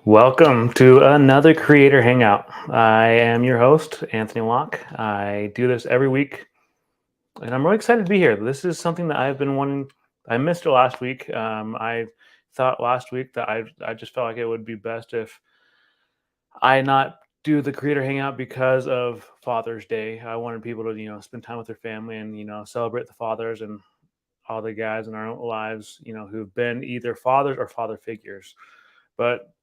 Welcome to another Creator Hangout. I am your host, Anthony Locke. I do this every week, and I'm really excited to be here. This is something that I've been wanting. I missed it last week. I thought last week that I just felt like it would be best if I not do the Creator Hangout because of Father's Day. I wanted people to spend time with their family and celebrate the fathers and all the guys in our own lives who've been either fathers or father figures. But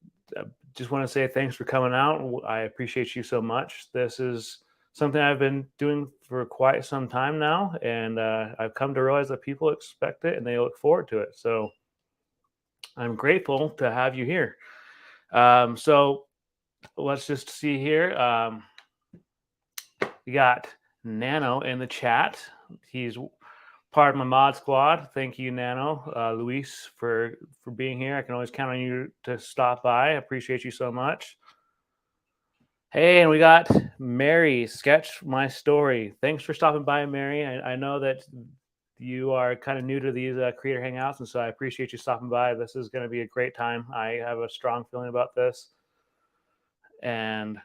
just want to say thanks for coming out. I appreciate you so much. This is something I've been doing for quite some time now, and I've come to realize that people expect it and they look forward to it. So I'm grateful to have you here. So let's just see here. We got Nano in the chat. He's part of my mod squad. Thank you, Nano, Luis, for being here. I can always count on you to stop by. I appreciate you so much. Hey, and we got Mary, Sketch My Story. Thanks for stopping by, Mary. I know that you are kind of new to these creator hangouts, and so I appreciate you stopping by. This is going to be a great time. I have a strong feeling about this. And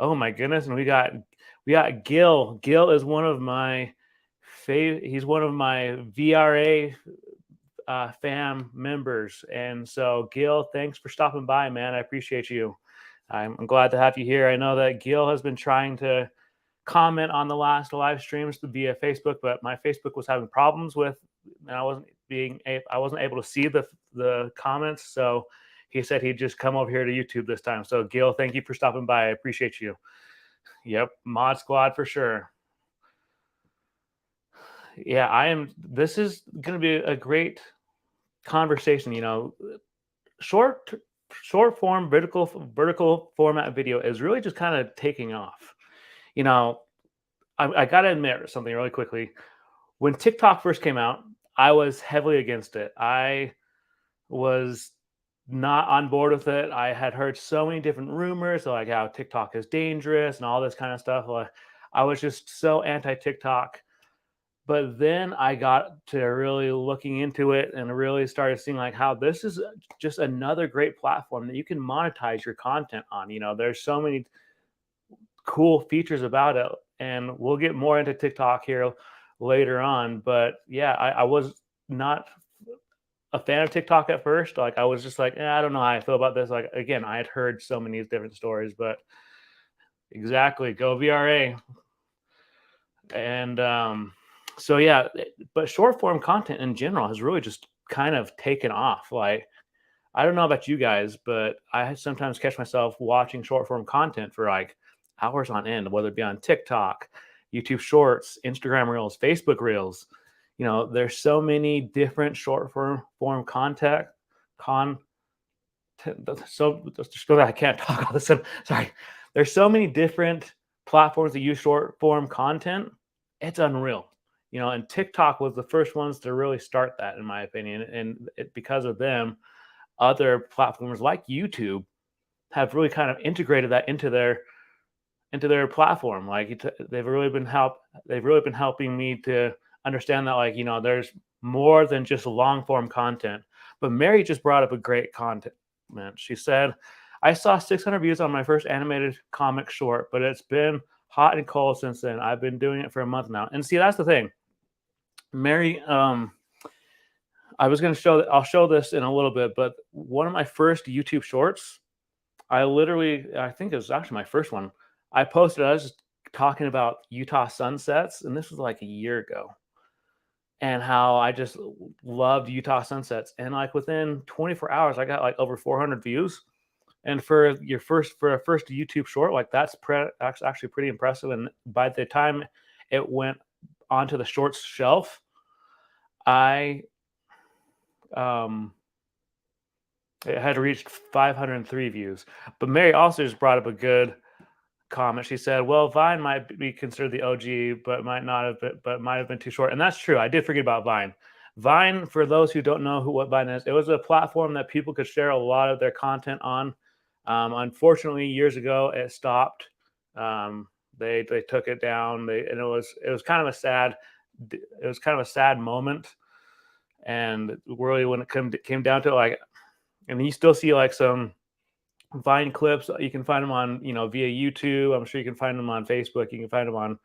oh my goodness, and we got Gil. Gil is one of my he's one of my VRA fam members, and so Gil, thanks for stopping by, man. I appreciate you. I'm glad to have you here. I know that Gil has been trying to comment on the last live streams via Facebook, but my Facebook was having problems with, and I wasn't able to see the comments. So he said he'd just come over here to YouTube this time. So Gil, thank you for stopping by. I appreciate you. Yep, mod squad for sure. Yeah, I am. This is going to be a great conversation. Short form vertical format video is really just kind of taking off. I gotta admit something really quickly. When TikTok first came out, I was heavily against it. I was not on board with it. I had heard so many different rumors, like how TikTok is dangerous and all this kind of stuff. I was just so anti TikTok. But then I got to really looking into it and really started seeing like how this is just another great platform that you can monetize your content on. There's so many cool features about it, and we'll get more into TikTok here later on. But yeah, I was not a fan of TikTok at first. Like I was just like, I don't know how I feel about this. Like again, I had heard so many different stories, but exactly, go VRA. And so yeah, but short form content in general has really just kind of taken off. Like I don't know about you guys, but I sometimes catch myself watching short form content for like hours on end, whether it be on TikTok, YouTube Shorts, Instagram Reels, Facebook Reels. There's so many different short form content. So I can't talk all this. Sorry. There's so many different platforms that use short form content. It's unreal. And TikTok was the first ones to really start that, in my opinion. And because of them, other platforms like YouTube have really kind of integrated that into their platform. Like they've really been helping me to understand that, like, there's more than just long form content. But Mary just brought up a great content. She said, I saw 600 views on my first animated comic short, but it's been hot and cold since then. I've been doing it for a month now. And see, that's the thing. Mary, I was going to I'll show this in a little bit, but one of my first YouTube shorts, I think it was actually my first one. I posted, I was just talking about Utah sunsets, and this was like a year ago, and how I just loved Utah sunsets. And like within 24 hours, I got like over 400 views. And for a first YouTube short, like that's actually pretty impressive. And by the time it went onto the shorts shelf, it had reached 503 views. But Mary also just brought up a good comment. She said, well, Vine might be considered the OG, but might have been too short. And that's true. I did forget about Vine. Vine, for those who don't know what Vine is, it was a platform that people could share a lot of their content on. Unfortunately, years ago, it stopped. They took it down. And it was kind of a sad moment. And really, when it came down to it, like, and you still see like some Vine clips, you can find them on, via YouTube. I'm sure you can find them on Facebook. You can find them on,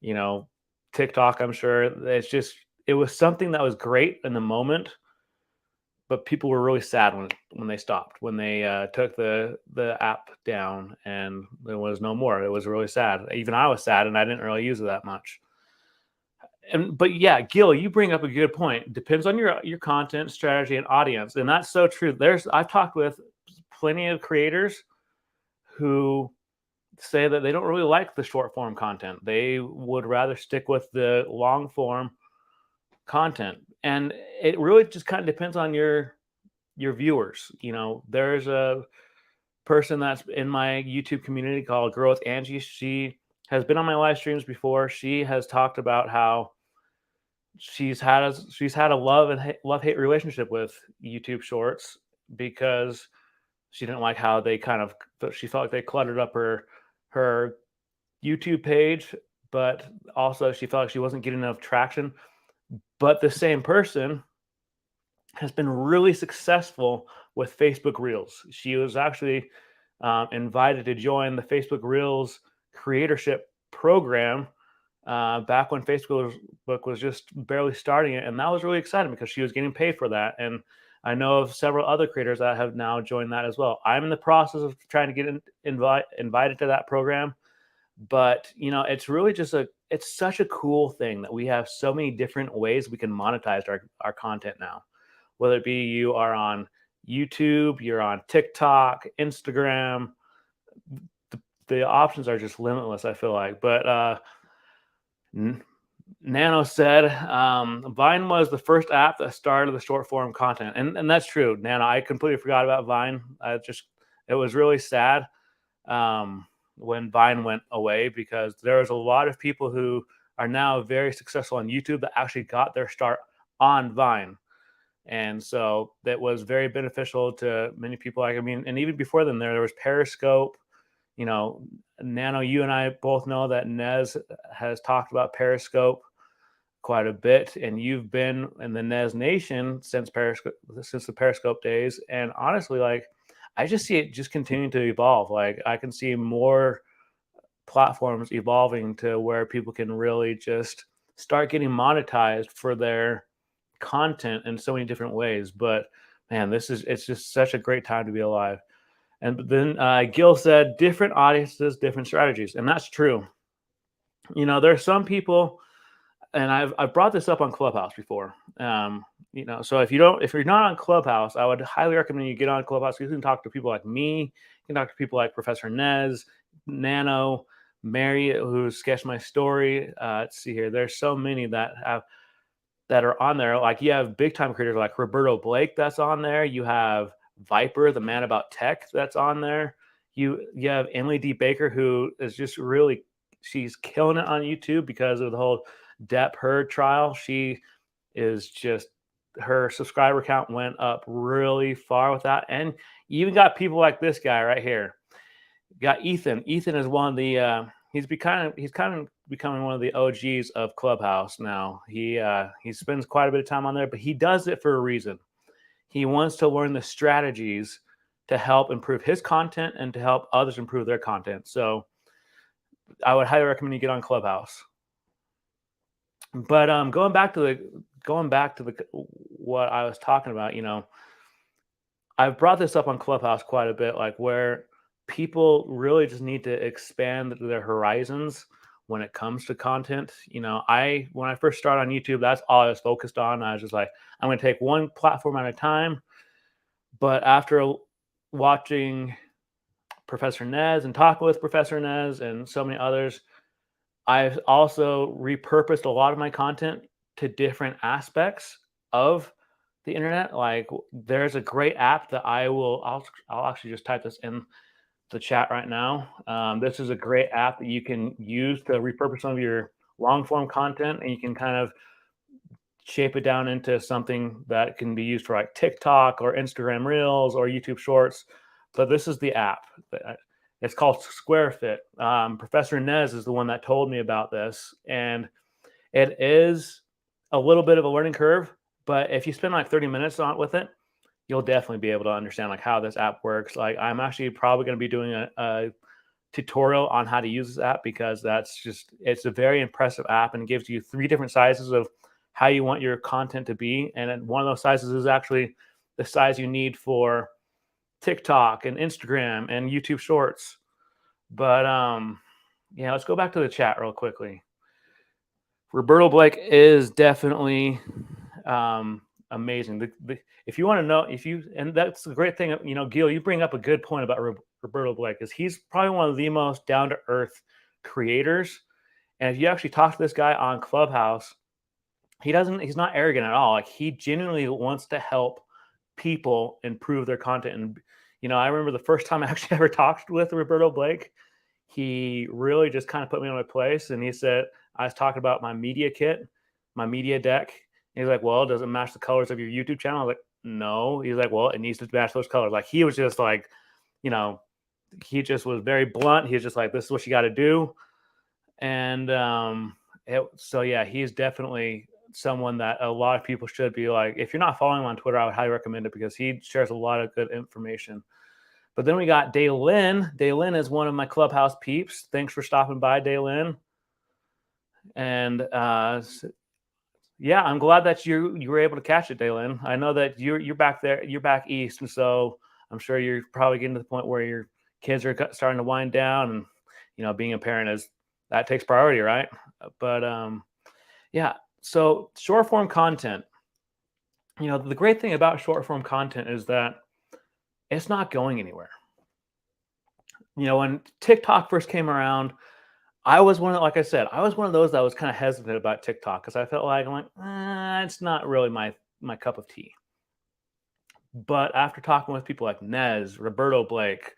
you know, TikTok. I'm sure. It was something that was great in the moment, but people were really sad when they stopped, when they took the app down and there was no more. It was really sad. Even I was sad, and I didn't really use it that much. But yeah, Gil, you bring up a good point. Depends on your content strategy and audience, and that's so true. I've talked with plenty of creators who say that they don't really like the short form content. They would rather stick with the long form content, and it really just kind of depends on your viewers. There's a person that's in my YouTube community called Girl with Angie. She has been on my live streams before. She has talked about how she's had a love hate relationship with YouTube Shorts because she didn't like how they she felt like they cluttered up her YouTube page, but also she felt like she wasn't getting enough traction. But the same person has been really successful with Facebook Reels. She was actually invited to join the Facebook Reels creatorship program back when Facebook was just barely starting it, and that was really exciting because she was getting paid for that. And I know of several other creators that have now joined that as well. I'm in the process of trying to get invited to that program, but it's really it's such a cool thing that we have so many different ways we can monetize our content now. Whether it be you are on YouTube, you're on TikTok, Instagram, the options are just limitless, I feel like. But Nano said Vine was the first app that started the short form content, and that's true. Nano, I completely forgot about Vine. It was really sad when Vine went away, because there was a lot of people who are now very successful on YouTube that actually got their start on Vine. And so that was very beneficial to many people. And even before then, there was Periscope. Nano, you and I both know that Nez has talked about Periscope quite a bit, and you've been in the Nez Nation since the Periscope days. And honestly, I just see it just continuing to evolve. I can see more platforms evolving to where people can really just start getting monetized for their content in so many different ways. But man, it's just such a great time to be alive. And then Gil said different audiences, different strategies, and that's true. There are some people, and I've brought this up on Clubhouse before. So if you're not on Clubhouse, I would highly recommend you get on Clubhouse. You can talk to people like me. You can talk to people like Professor Nez, Nano, Mary, who sketched my story. Let's see here. There's so many that are on there. Like, you have big time creators like Roberto Blake that's on there. You have Viper, the man about tech, that's on there. You have Emily D. Baker, who is just really, she's killing it on YouTube because of the whole Depp Heard trial. She is just, her subscriber count went up really far with that. And you even got people like this guy right here. You got Ethan. Ethan is one of the he's kind of becoming one of the OGs of Clubhouse now. He spends quite a bit of time on there, but he does it for a reason. He wants to learn the strategies to help improve his content and to help others improve their content. So I would highly recommend you get on Clubhouse. But going back to what I was talking about, I've brought this up on Clubhouse quite a bit, like where people really just need to expand their horizons when it comes to content. When I first started on YouTube, that's all I was focused on. I was just like, I'm going to take one platform at a time. But after watching Professor Nez and talking with Professor Nez and so many others, I've also repurposed a lot of my content to different aspects of the internet. Like, there's a great app that I'll actually just type this in the chat right now. This is a great app that you can use to repurpose some of your long form content, and you can kind of shape it down into something that can be used for like TikTok or Instagram Reels or YouTube Shorts. But this is the app. It's called SquareFit. Professor Nez is the one that told me about this, and it is a little bit of a learning curve. But if you spend like 30 minutes with it, you'll definitely be able to understand like how this app works. Like I'm actually probably going to be doing a tutorial on how to use this app, because it's a very impressive app, and it gives you 3 different sizes of how you want your content to be. And then one of those sizes is actually the size you need for TikTok and Instagram and YouTube Shorts. But yeah, let's go back to the chat real quickly. Roberto Blake is definitely amazing. If you want to know, and that's the great thing, you know, Gil, you bring up a good point about Roberto Blake, is he's probably one of the most down to earth creators. And if you actually talk to this guy on Clubhouse, he's not arrogant at all. Like he genuinely wants to help people improve their content. And, you know, I remember the first time I actually ever talked with Roberto Blake, he really just kind of put me on my place. And he said, I was talking about my media kit, my media deck. And he's like, well, does it match the colors of your YouTube channel? I was like, no. He's like, well, it needs to match those colors. Like he was just like, you know, he just was very blunt. He was just like, this is what you got to do. And so, yeah, he's definitely someone that a lot of people should be like. If you're not following him on Twitter, I would highly recommend it, because he shares a lot of good information. But then we got Daylin. Daylin is one of my Clubhouse peeps. Thanks for stopping by, Daylin. And yeah, I'm glad that you were able to catch it, Daylin. I know that you're back there, you're back east, and so I'm sure you're probably getting to the point where your kids are starting to wind down, and you know, being a parent that takes priority, right? But yeah, so short form content. You know, the great thing about short form content is that it's not going anywhere. You know, when TikTok first came around, I was like I said, I was one of those that was kind of hesitant about TikTok, because I felt like, it's not really my cup of tea. But after talking with people like Nez, Roberto Blake,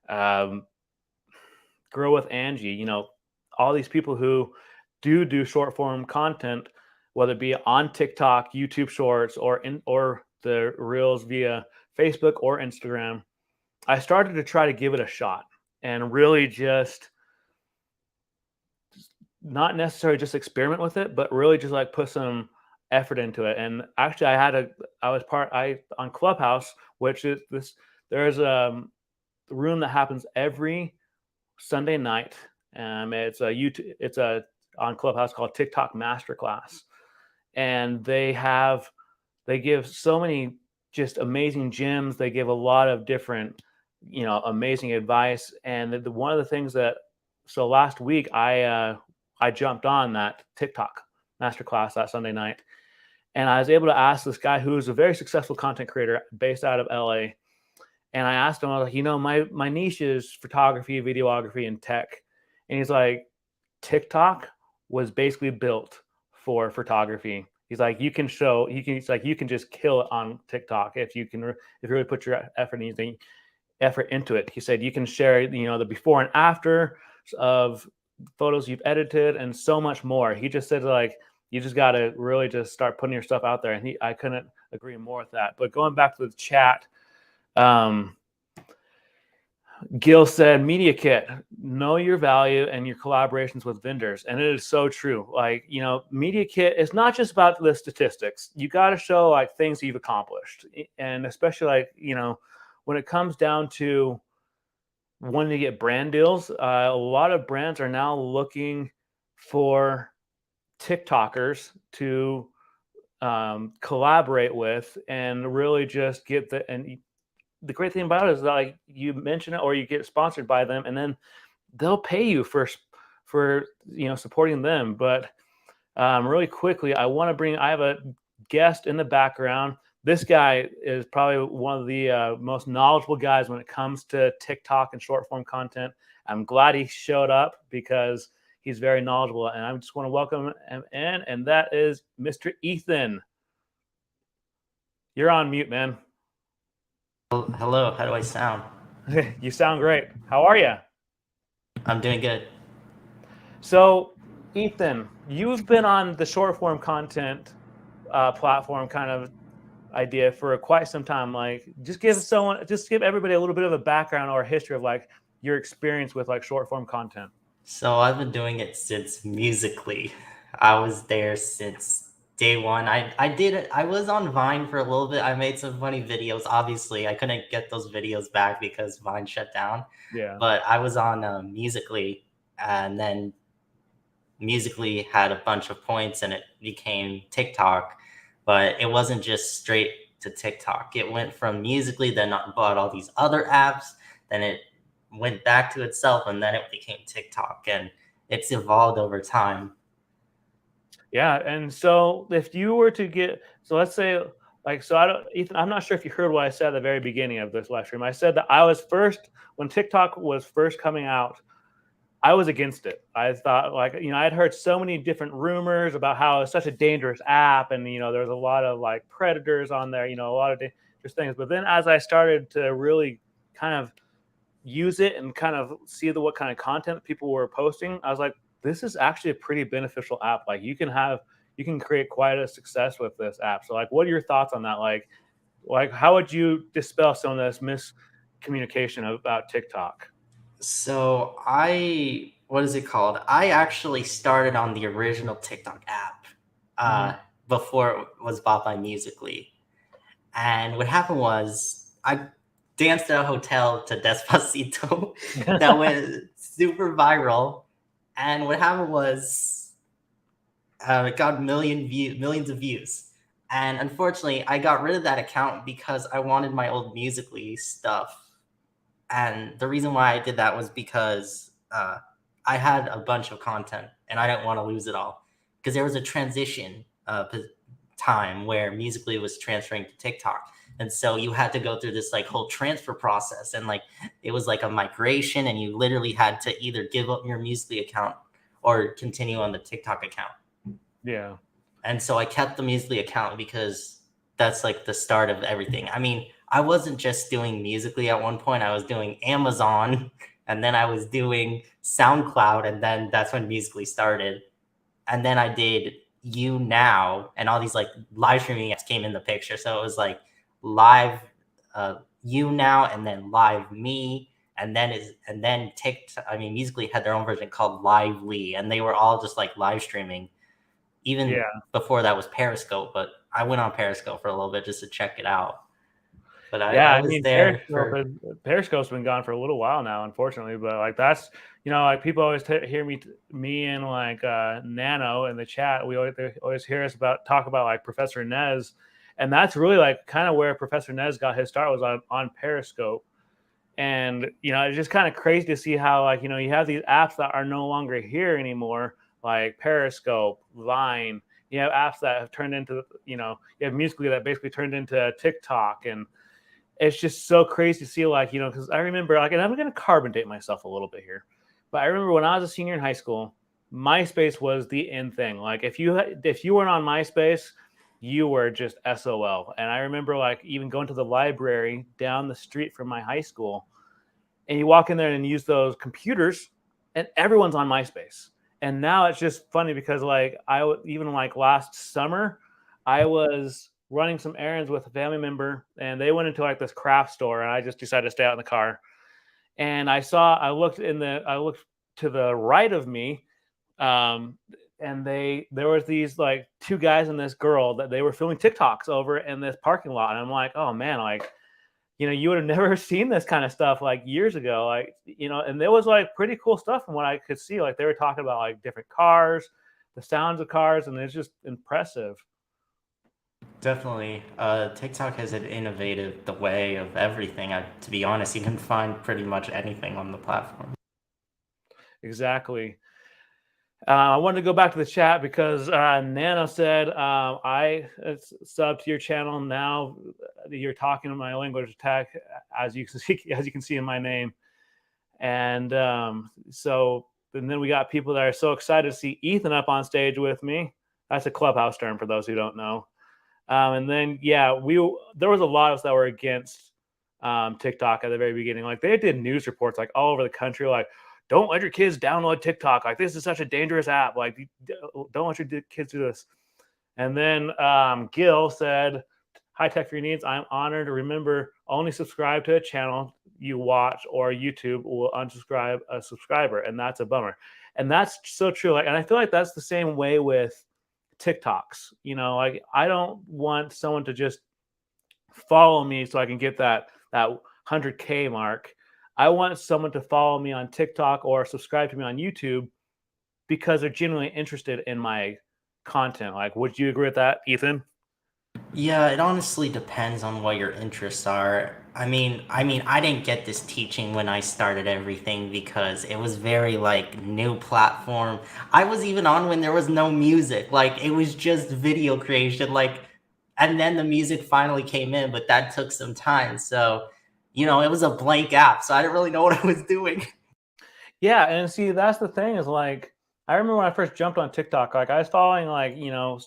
Grow with Angie, you know, all these people who do short form content, whether it be on TikTok, YouTube Shorts, or the Reels via Facebook or Instagram, I started to try to give it a shot and really just not necessarily just experiment with it, but really just like put some effort into it. And actually, on Clubhouse, which is there's a room that happens every Sunday night. It's on Clubhouse called TikTok Masterclass, and they give so many just amazing gems. They give a lot of different, you know, amazing advice. And one of the things so last week I jumped on that TikTok Masterclass that Sunday night, and I was able to ask this guy who's a very successful content creator based out of LA. And I asked him, I was like, you know, my niche is photography, videography, and tech. And he's like, TikTok was basically built for photography. He's like, you can just kill it on TikTok if you really put your effort into it. He said you can share, you know, the before and after of photos you've edited and so much more. He just said, like, you just got to really just start putting your stuff out there. And I couldn't agree more with that. But going back to the chat, Gil said, media kit, know your value and your collaborations with vendors. And it is so true. Like, you know, media kit is not just about the statistics. You got to show like things you've accomplished. And especially like, you know, when it comes down to wanting to get brand deals, a lot of brands are now looking for TikTokers to collaborate with and really just get the great thing about it is that, like, you mention it or you get sponsored by them, and then they'll pay you for you know, supporting them. But really quickly, I have a guest in the background. This guy is probably one of the most knowledgeable guys when it comes to TikTok and short form content. I'm glad he showed up because he's very knowledgeable, and I just want to welcome him in, and that is Mr. Ethan. You're on mute, man. Hello, how do I sound? You sound great. How are you? I'm doing good. So, Ethan, you've been on the short form content platform kind of idea for quite some time. Like, just give everybody a little bit of a background or a history of like your experience with like short form content. So I've been doing it since Musically. I was there since day one. I was on Vine for a little bit. I made some funny videos. Obviously, I couldn't get those videos back because Vine shut down. Yeah. But I was on Musically, and then Musically had a bunch of points, and it became TikTok. But it wasn't just straight to TikTok. It went from Musically, then bought all these other apps, then it went back to itself, and then it became TikTok, and it's evolved over time. Yeah, and so if you were to get, so let's say, like, so I don't, Ethan, I'm not sure if you heard what I said at the very beginning of this live stream. I said that I was first, when TikTok was first coming out, I was against it. I thought, like, I'd heard so many different rumors about how it's such a dangerous app, and there's a lot of like predators on there, a lot of dangerous things. But then as I started to really kind of use it and kind of see what kind of content people were posting, I was like, this is actually a pretty beneficial app. Like you can create quite a success with this app. So like, what are your thoughts on that? Like how would you dispel some of this miscommunication about TikTok? So what is it called? I actually started on the original TikTok app Mhm. before it was bought by Musically. And what happened was I danced at a hotel to Despacito that went super viral. And what happened was it got millions of views. And unfortunately, I got rid of that account because I wanted my old Musically stuff. And the reason why I did that was because I had a bunch of content and I didn't want to lose it all. Because there was a transition time where Musically was transferring to TikTok. And so you had to go through this like whole transfer process. And like it was like a migration, and you literally had to either give up your Musically account or continue on the TikTok account. Yeah. And so I kept the Musically account because that's like the start of everything. I mean, I wasn't just doing Musically at one point. I was doing Amazon, and then I was doing SoundCloud, and then that's when Musically started. And then I did You Now, and all these like live streaming apps came in the picture. So it was like live You Now, and then Live Me, and then TikTok. I mean, Musically had their own version called Lively, and they were all just like live streaming. Even Yeah. before that was Periscope, but I went on Periscope for a little bit just to check it out. But Yeah, I I was mean, there for Periscope's been gone for a little while now, unfortunately. But like that's like people always hear me and like Nano in the chat. They always hear us talk about like Professor Nez, and that's really like kind of where Professor Nez got his start, was on Periscope. And it's just kind of crazy to see how like you have these apps that are no longer here anymore, like Periscope, Vine. You have apps that have turned into you have Musically that basically turned into TikTok. And it's just so crazy to see, like, because I remember, like, and I'm going to carbon date myself a little bit here, but I remember when I was a senior in high school, MySpace was the in thing. Like, if you weren't on MySpace, you were just SOL. And I remember, like, even going to the library down the street from my high school, and you walk in there and use those computers, and everyone's on MySpace. And now it's just funny because, like, even like last summer, I was running some errands with a family member, and they went into like this craft store, and I just decided to stay out in the car. And I looked to the right of me, um, and there was these like two guys and this girl that they were filming TikToks over in this parking lot. And I'm like, oh man, like, you would have never seen this kind of stuff like years ago, like, and there was like pretty cool stuff from what I could see. Like they were talking about like different cars, the sounds of cars, and it's just impressive. definitely TikTok has innovated the way of everything. To be honest, you can find pretty much anything on the platform. Exactly. I wanted to go back to the chat because Nano said, I sub to your channel now. You're talking in my language attack, as you can see in my name. And and then we got people that are so excited to see Ethan up on stage with me. That's a Clubhouse term for those who don't know. And then, yeah, there was a lot of us that were against TikTok at the very beginning. Like they did news reports like all over the country, like, don't let your kids download TikTok. Like this is such a dangerous app. Like don't let your kids do this. And then Gil said, high tech for your needs. I'm honored to remember only subscribe to a channel you watch, or YouTube will unsubscribe a subscriber. And that's a bummer. And that's so true. Like, and I feel like that's the same way with TikToks. You know, like I don't want someone to just follow me so I can get that 100K mark. I want someone to follow me on TikTok or subscribe to me on YouTube because they're genuinely interested in my content. Like, would you agree with that, Ethan? Yeah, it honestly depends on what your interests are. I didn't get this teaching when I started everything because it was very like new platform. I was even on when there was no music. Like it was just video creation and then the music finally came in, but that took some time. So, it was a blank app, so I didn't really know what I was doing. Yeah, and see, that's the thing is like I remember when I first jumped on TikTok, like I was following like,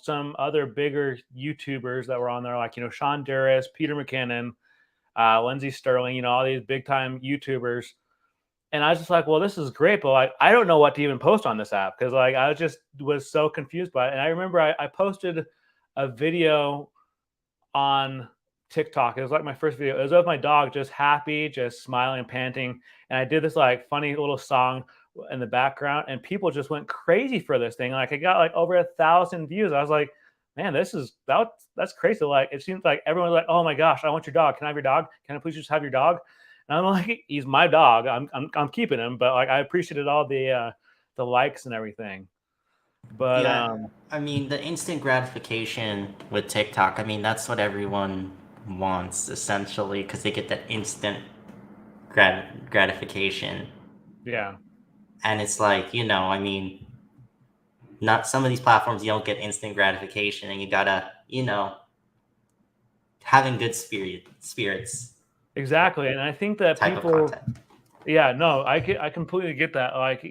some other bigger YouTubers that were on there, like, Sean Durris, Peter McKinnon, Lindsey Sterling, all these big time YouTubers. And I was just like, well, this is great, but like I don't know what to even post on this app because like I was so confused by it. And I remember I posted a video on TikTok. It was like my first video. It was of my dog just happy, just smiling and panting. And I did this like funny little song in the background, and people just went crazy for this thing. Like I got like over 1,000 views. I was like, man, that's crazy. Like it seems like everyone's like, oh my gosh, I want your dog. Can I have your dog? Can I please just have your dog? And I'm like, he's my dog. I'm keeping him, but like I appreciated all the likes and everything. But Yeah, the instant gratification with TikTok, that's what everyone wants essentially because they get that instant gratification. yeah. And it's like, not some of these platforms, you don't get instant gratification and you gotta, having good spirits Exactly. And I think that type of people, content. yeah, no, I completely get that. Like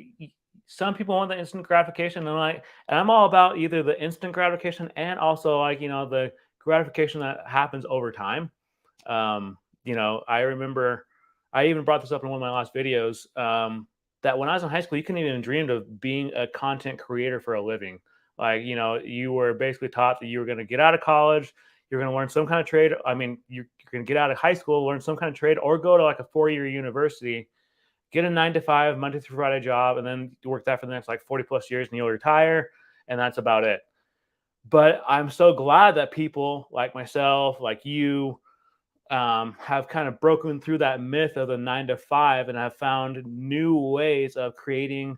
some people want the instant gratification, and I'm all about either the instant gratification and also like, the gratification that happens over time. I remember I even brought this up in one of my last videos, that when I was in high school, you couldn't even dream of being a content creator for a living. Like, you were basically taught that you were going to get out of college, you're going to learn some kind of trade. I mean, you're going to get out of high school, learn some kind of trade, or go to like a 4-year university, get a 9 to 5 Monday through Friday job, and then you work that for the next like 40 plus years, and you'll retire, and that's about it. But I'm so glad that people like myself, like you, have kind of broken through that myth of the 9 to 5 and have found new ways of creating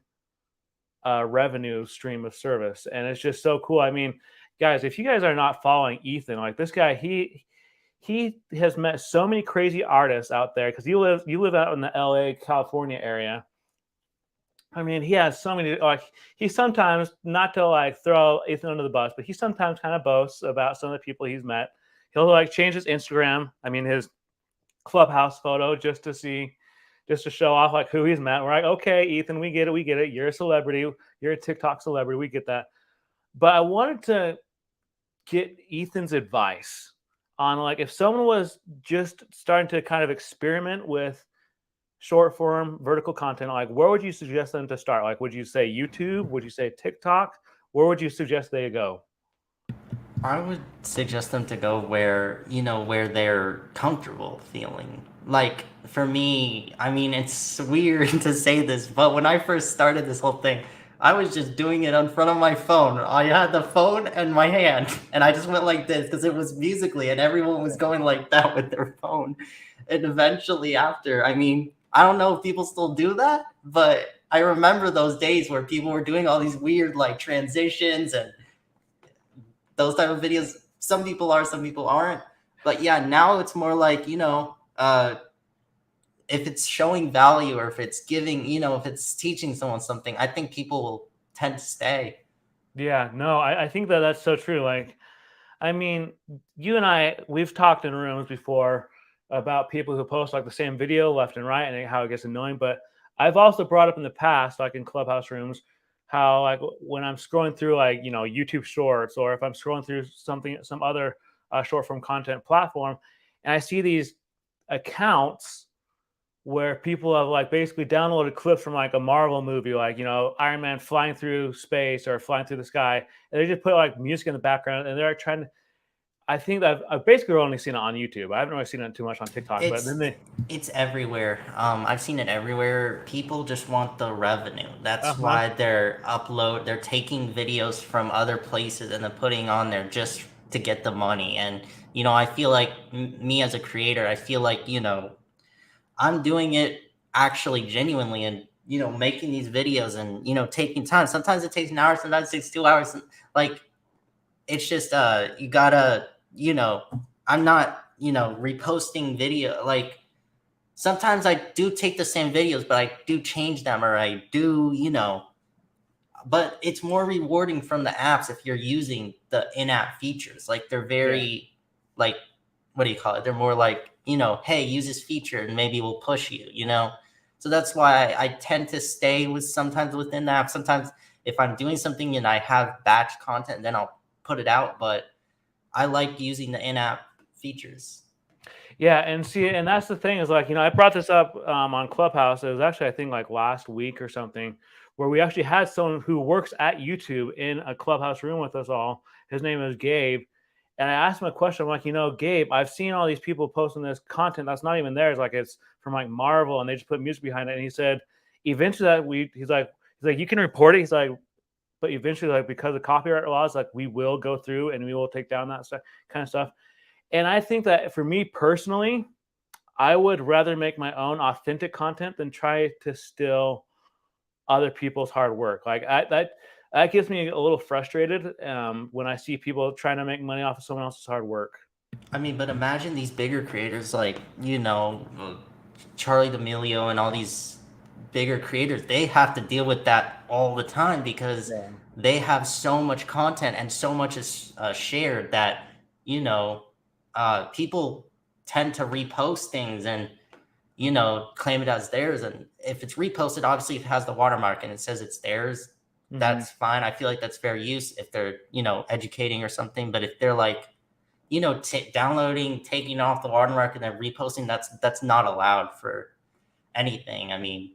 a revenue stream of service. And it's just so cool. I mean, guys, if you guys are not following Ethan, like this guy, he has met so many crazy artists out there because you live out in the LA, California area. I mean, he has so many, like he sometimes, not to like throw Ethan under the bus, but he sometimes kind of boasts about some of the people he's met. He'll like change his Instagram. I mean, his Clubhouse photo just to show off like who he's met. We're like, okay, Ethan, we get it. You're a celebrity. You're a TikTok celebrity. We get that. But I wanted to get Ethan's advice on like if someone was just starting to kind of experiment with short form vertical content, like where would you suggest them to start? Like, would you say YouTube? Would you say TikTok? Where would you suggest they go? I would suggest them to go where they're comfortable feeling. Like for me, it's weird to say this, but when I first started this whole thing, I was just doing it in front of my phone. I had the phone and my hand, and I just went like this because it was musically, and everyone was going like that with their phone. And eventually, after, I don't know if people still do that, but I remember those days where people were doing all these weird like transitions and those type of videos. Some people are, some people aren't. But yeah, now it's more like, if it's showing value or if it's giving, if it's teaching someone something, I think people will tend to stay. Yeah, no, I think that that's so true. Like, I mean, you and we've talked in rooms before about people who post like the same video left and right and how it gets annoying. But I've also brought up in the past, like in Clubhouse rooms, how like when I'm scrolling through like, YouTube shorts, or if I'm scrolling through some other short form content platform, and I see these accounts where people have like basically downloaded clips from like a Marvel movie, like, Iron Man flying through space or flying through the sky. And they just put like music in the background and they're trying to, I think that I've basically only seen it on YouTube. I haven't really seen it too much on TikTok. But then It's everywhere. I've seen it everywhere. People just want the revenue. That's uh-huh. why they're taking videos from other places and then putting on there just to get the money. And I feel like me as a creator, I feel like I'm doing it actually genuinely and making these videos and taking time. Sometimes it takes an hour, sometimes it takes 2 hours. Like it's just you gotta I'm not reposting video. Like sometimes I do take the same videos, but I do change them, or I do but it's more rewarding from the apps if you're using the in-app features. Like they're very like, what do you call it, they're more like, hey, use this feature and maybe we'll push you. So that's why I tend to stay with sometimes within the app. Sometimes if I'm doing something and I have batch content, then I'll put it out, but I like using the in-app features. Yeah, and see, and that's the thing is like, I brought this up on Clubhouse. It was actually, I think, like last week or something, where we actually had someone who works at YouTube in a Clubhouse room with us all. His name is Gabe. And I asked him a question. I'm like, Gabe, I've seen all these people posting this content that's not even theirs. Like it's from like Marvel and they just put music behind it. And he said, eventually he's like, you can report it. He's like, but eventually, like because of copyright laws, like we will go through and we will take down that stuff, kind of stuff. And I think that for me personally, I would rather make my own authentic content than try to steal other people's hard work. Like that gets me a little frustrated when I see people trying to make money off of someone else's hard work. I mean, but imagine these bigger creators like, Charlie D'Amelio and all these bigger creators. They have to deal with that all the time because they have so much content and so much is shared that, people tend to repost things and, claim it as theirs. And if it's reposted, obviously if it has the watermark and it says it's theirs, that's fine. I feel like that's fair use if they're, educating or something. But if they're like, downloading, taking off the watermark and then reposting, that's not allowed for anything. I mean,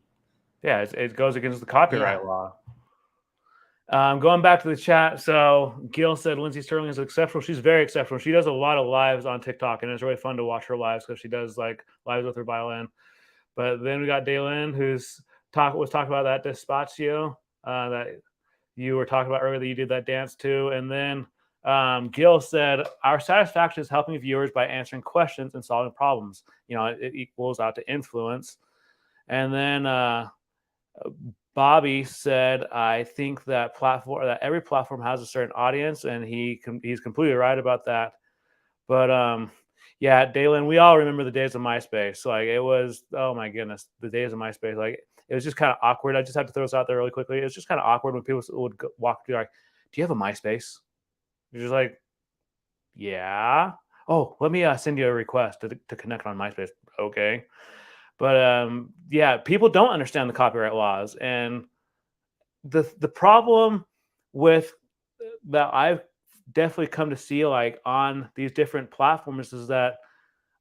yeah, it goes against the copyright law. Going back to the chat, so Gil said Lindsay Sterling is exceptional. She's very exceptional. She does a lot of lives on TikTok, and it's really fun to watch her lives because she does like lives with her violin. But then we got Daylin, who's was talking about that Despacio that you were talking about earlier that you did that dance to. And then Gil said, our satisfaction is helping viewers by answering questions and solving problems. It equals out to influence. And then Bobby said, I think that every platform has a certain audience, and he's completely right about that. But yeah, Daylin, we all remember the days of MySpace. Like it was, oh my goodness, the days of MySpace. Like it was just kind of awkward. I just had to throw this out there really quickly. It was just kind of awkward when people would walk through like, do you have a MySpace? You're just like, yeah. Oh, let me send you a request to connect on MySpace. Okay. But yeah, people don't understand the copyright laws. And the problem with that I've definitely come to see like on these different platforms is that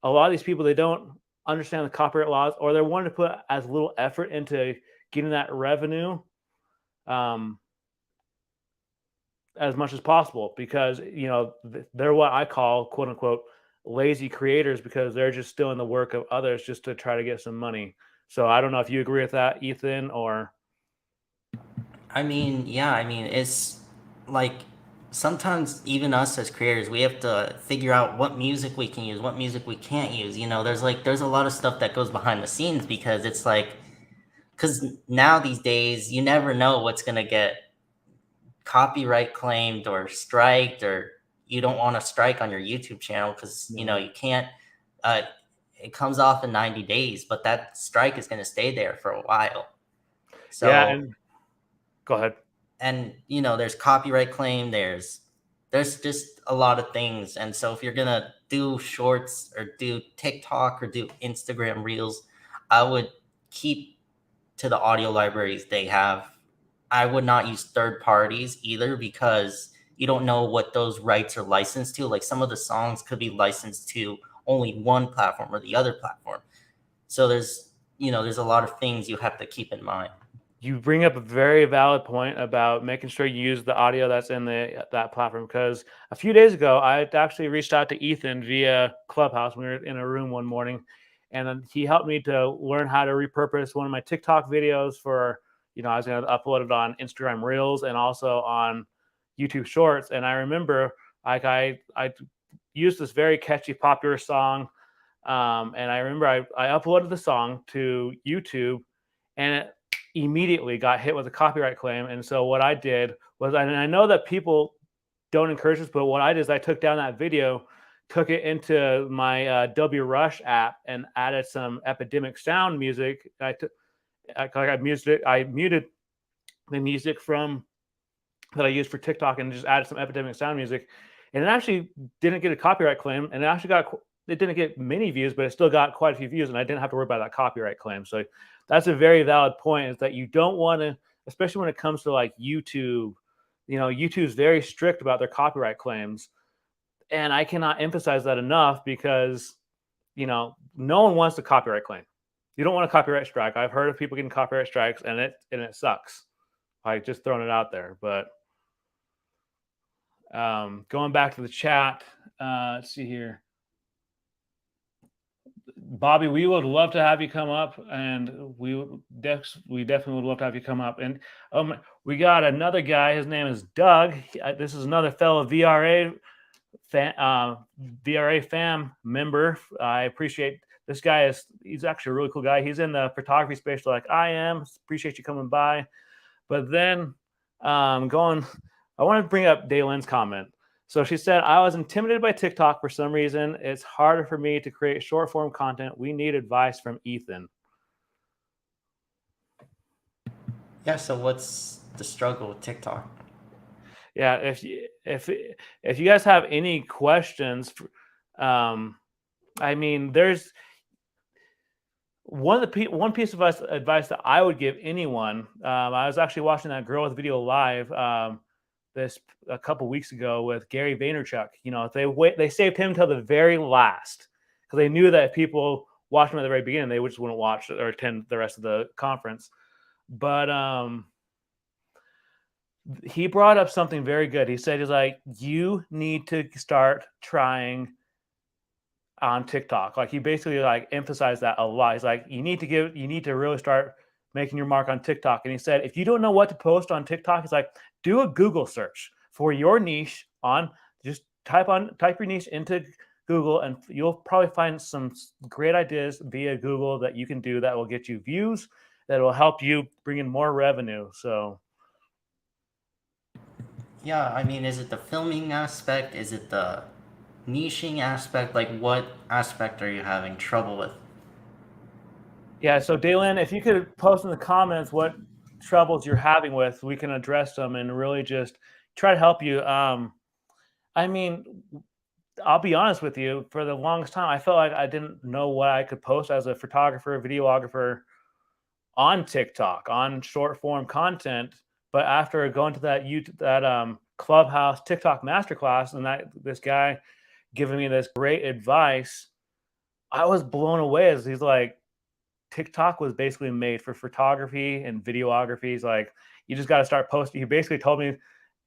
a lot of these people, they don't understand the copyright laws, or they're wanting to put as little effort into getting that revenue as much as possible, because they're what I call quote unquote lazy creators, because they're just stealing the work of others just to try to get some money. So I don't know if you agree with that, Ethan, or I mean, yeah, it's like sometimes even us as creators, we have to figure out what music we can use, what music we can't use. There's a lot of stuff that goes behind the scenes because it's like, because now these days you never know what's gonna get copyright claimed or striked, or you don't want to strike on your YouTube channel because you can't. It comes off in 90 days, but that strike is going to stay there for a while. So yeah, and go ahead. And there's copyright claim. There's just a lot of things, and so if you're gonna do shorts or do TikTok or do Instagram Reels, I would keep to the audio libraries they have. I would not use third parties either because you don't know what those rights are licensed to. Like some of the songs could be licensed to only one platform or the other platform. So there's a lot of things you have to keep in mind. You bring up a very valid point about making sure you use the audio that's in that platform. Because a few days ago, I actually reached out to Ethan via Clubhouse. We were in a room one morning, and then he helped me to learn how to repurpose one of my TikTok videos for, I was going to upload it on Instagram Reels and also on YouTube Shorts. And I remember, like, I used this very catchy, popular song, and I remember I uploaded the song to YouTube, and it immediately got hit with a copyright claim. And so what I did was, and I know that people don't encourage this, but what I did is I took down that video, took it into my W Rush app, and added some Epidemic Sound music. I muted the music from that I used for TikTok and just added some Epidemic Sound music, and it actually didn't get a copyright claim, and it didn't get many views, but it still got quite a few views, and I didn't have to worry about that copyright claim. So that's a very valid point, is that you don't want to, especially when it comes to like YouTube. YouTube's very strict about their copyright claims, and I cannot emphasize that enough, because no one wants a copyright claim. You don't want a copyright strike. I've heard of people getting copyright strikes, and it sucks. Like, just throwing it out there. But going back to the chat, let's see here. Bobby, we would love to have you come up, and we definitely would love to have you come up. And we got another guy. His name is Doug. This is another fellow VRA fam member. I appreciate this guy. He's actually a really cool guy. He's in the photography space like I am. Appreciate you coming by. But then I want to bring up Daylen's comment. So she said, I was intimidated by TikTok for some reason. It's harder for me to create short form content. We need advice from Ethan. Yeah, so what's the struggle with TikTok? Yeah, if you guys have any questions, I mean, there's one piece of advice that I would give anyone. I was actually watching that Girl with Video live a couple weeks ago with Gary Vaynerchuk. They saved him till the very last, because they knew that if people watched him at the very beginning, they just wouldn't watch or attend the rest of the conference. But he brought up something very good. He said, he's like, you need to start trying on TikTok. Like, he basically like emphasized that a lot. He's like, you need to really start making your mark on TikTok. And he said, if you don't know what to post on TikTok, he's like, do a Google search for your niche just type your niche into Google, and you'll probably find some great ideas via Google that you can do that will get you views, that will help you bring in more revenue. So yeah, I mean, is it the filming aspect? Is it the niching aspect? Like, what aspect are you having trouble with? Yeah, so Daylen, if you could post in the comments what troubles you're having with, we can address them and really just try to help you. I mean, I'll be honest with you, for the longest time, I felt like I didn't know what I could post as a photographer, videographer on TikTok, on short form content. But after going to that Clubhouse TikTok masterclass, and this guy giving me this great advice, I was blown away. As he's like, TikTok was basically made for photography and videography. He's like, you just got to start posting. He basically told me,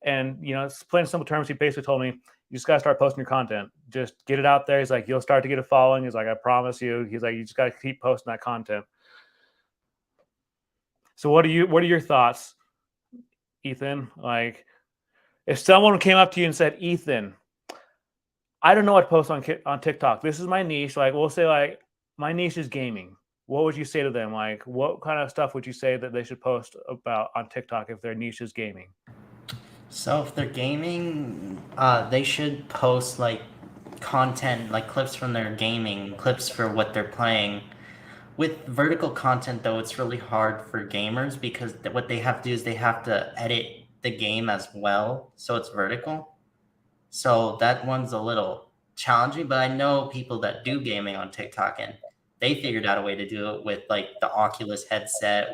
and it's plain simple terms. He basically told me, you just got to start posting your content. Just get it out there. He's like, you'll start to get a following. He's like, I promise you. He's like, you just got to keep posting that content. So what are your thoughts, Ethan? Like, if someone came up to you and said, Ethan, I don't know what to post on TikTok. This is my niche. Like, we'll say like my niche is gaming. What would you say to them? Like, what kind of stuff would you say that they should post about on TikTok if their niche is gaming? So if they're gaming, they should post like content, like clips from their gaming, clips for what they're playing. With vertical content, though, it's really hard for gamers, because what they have to do is they have to edit the game as well, so it's vertical. So that one's a little challenging, but I know people that do gaming on TikTok, and they figured out a way to do it with like the Oculus headset,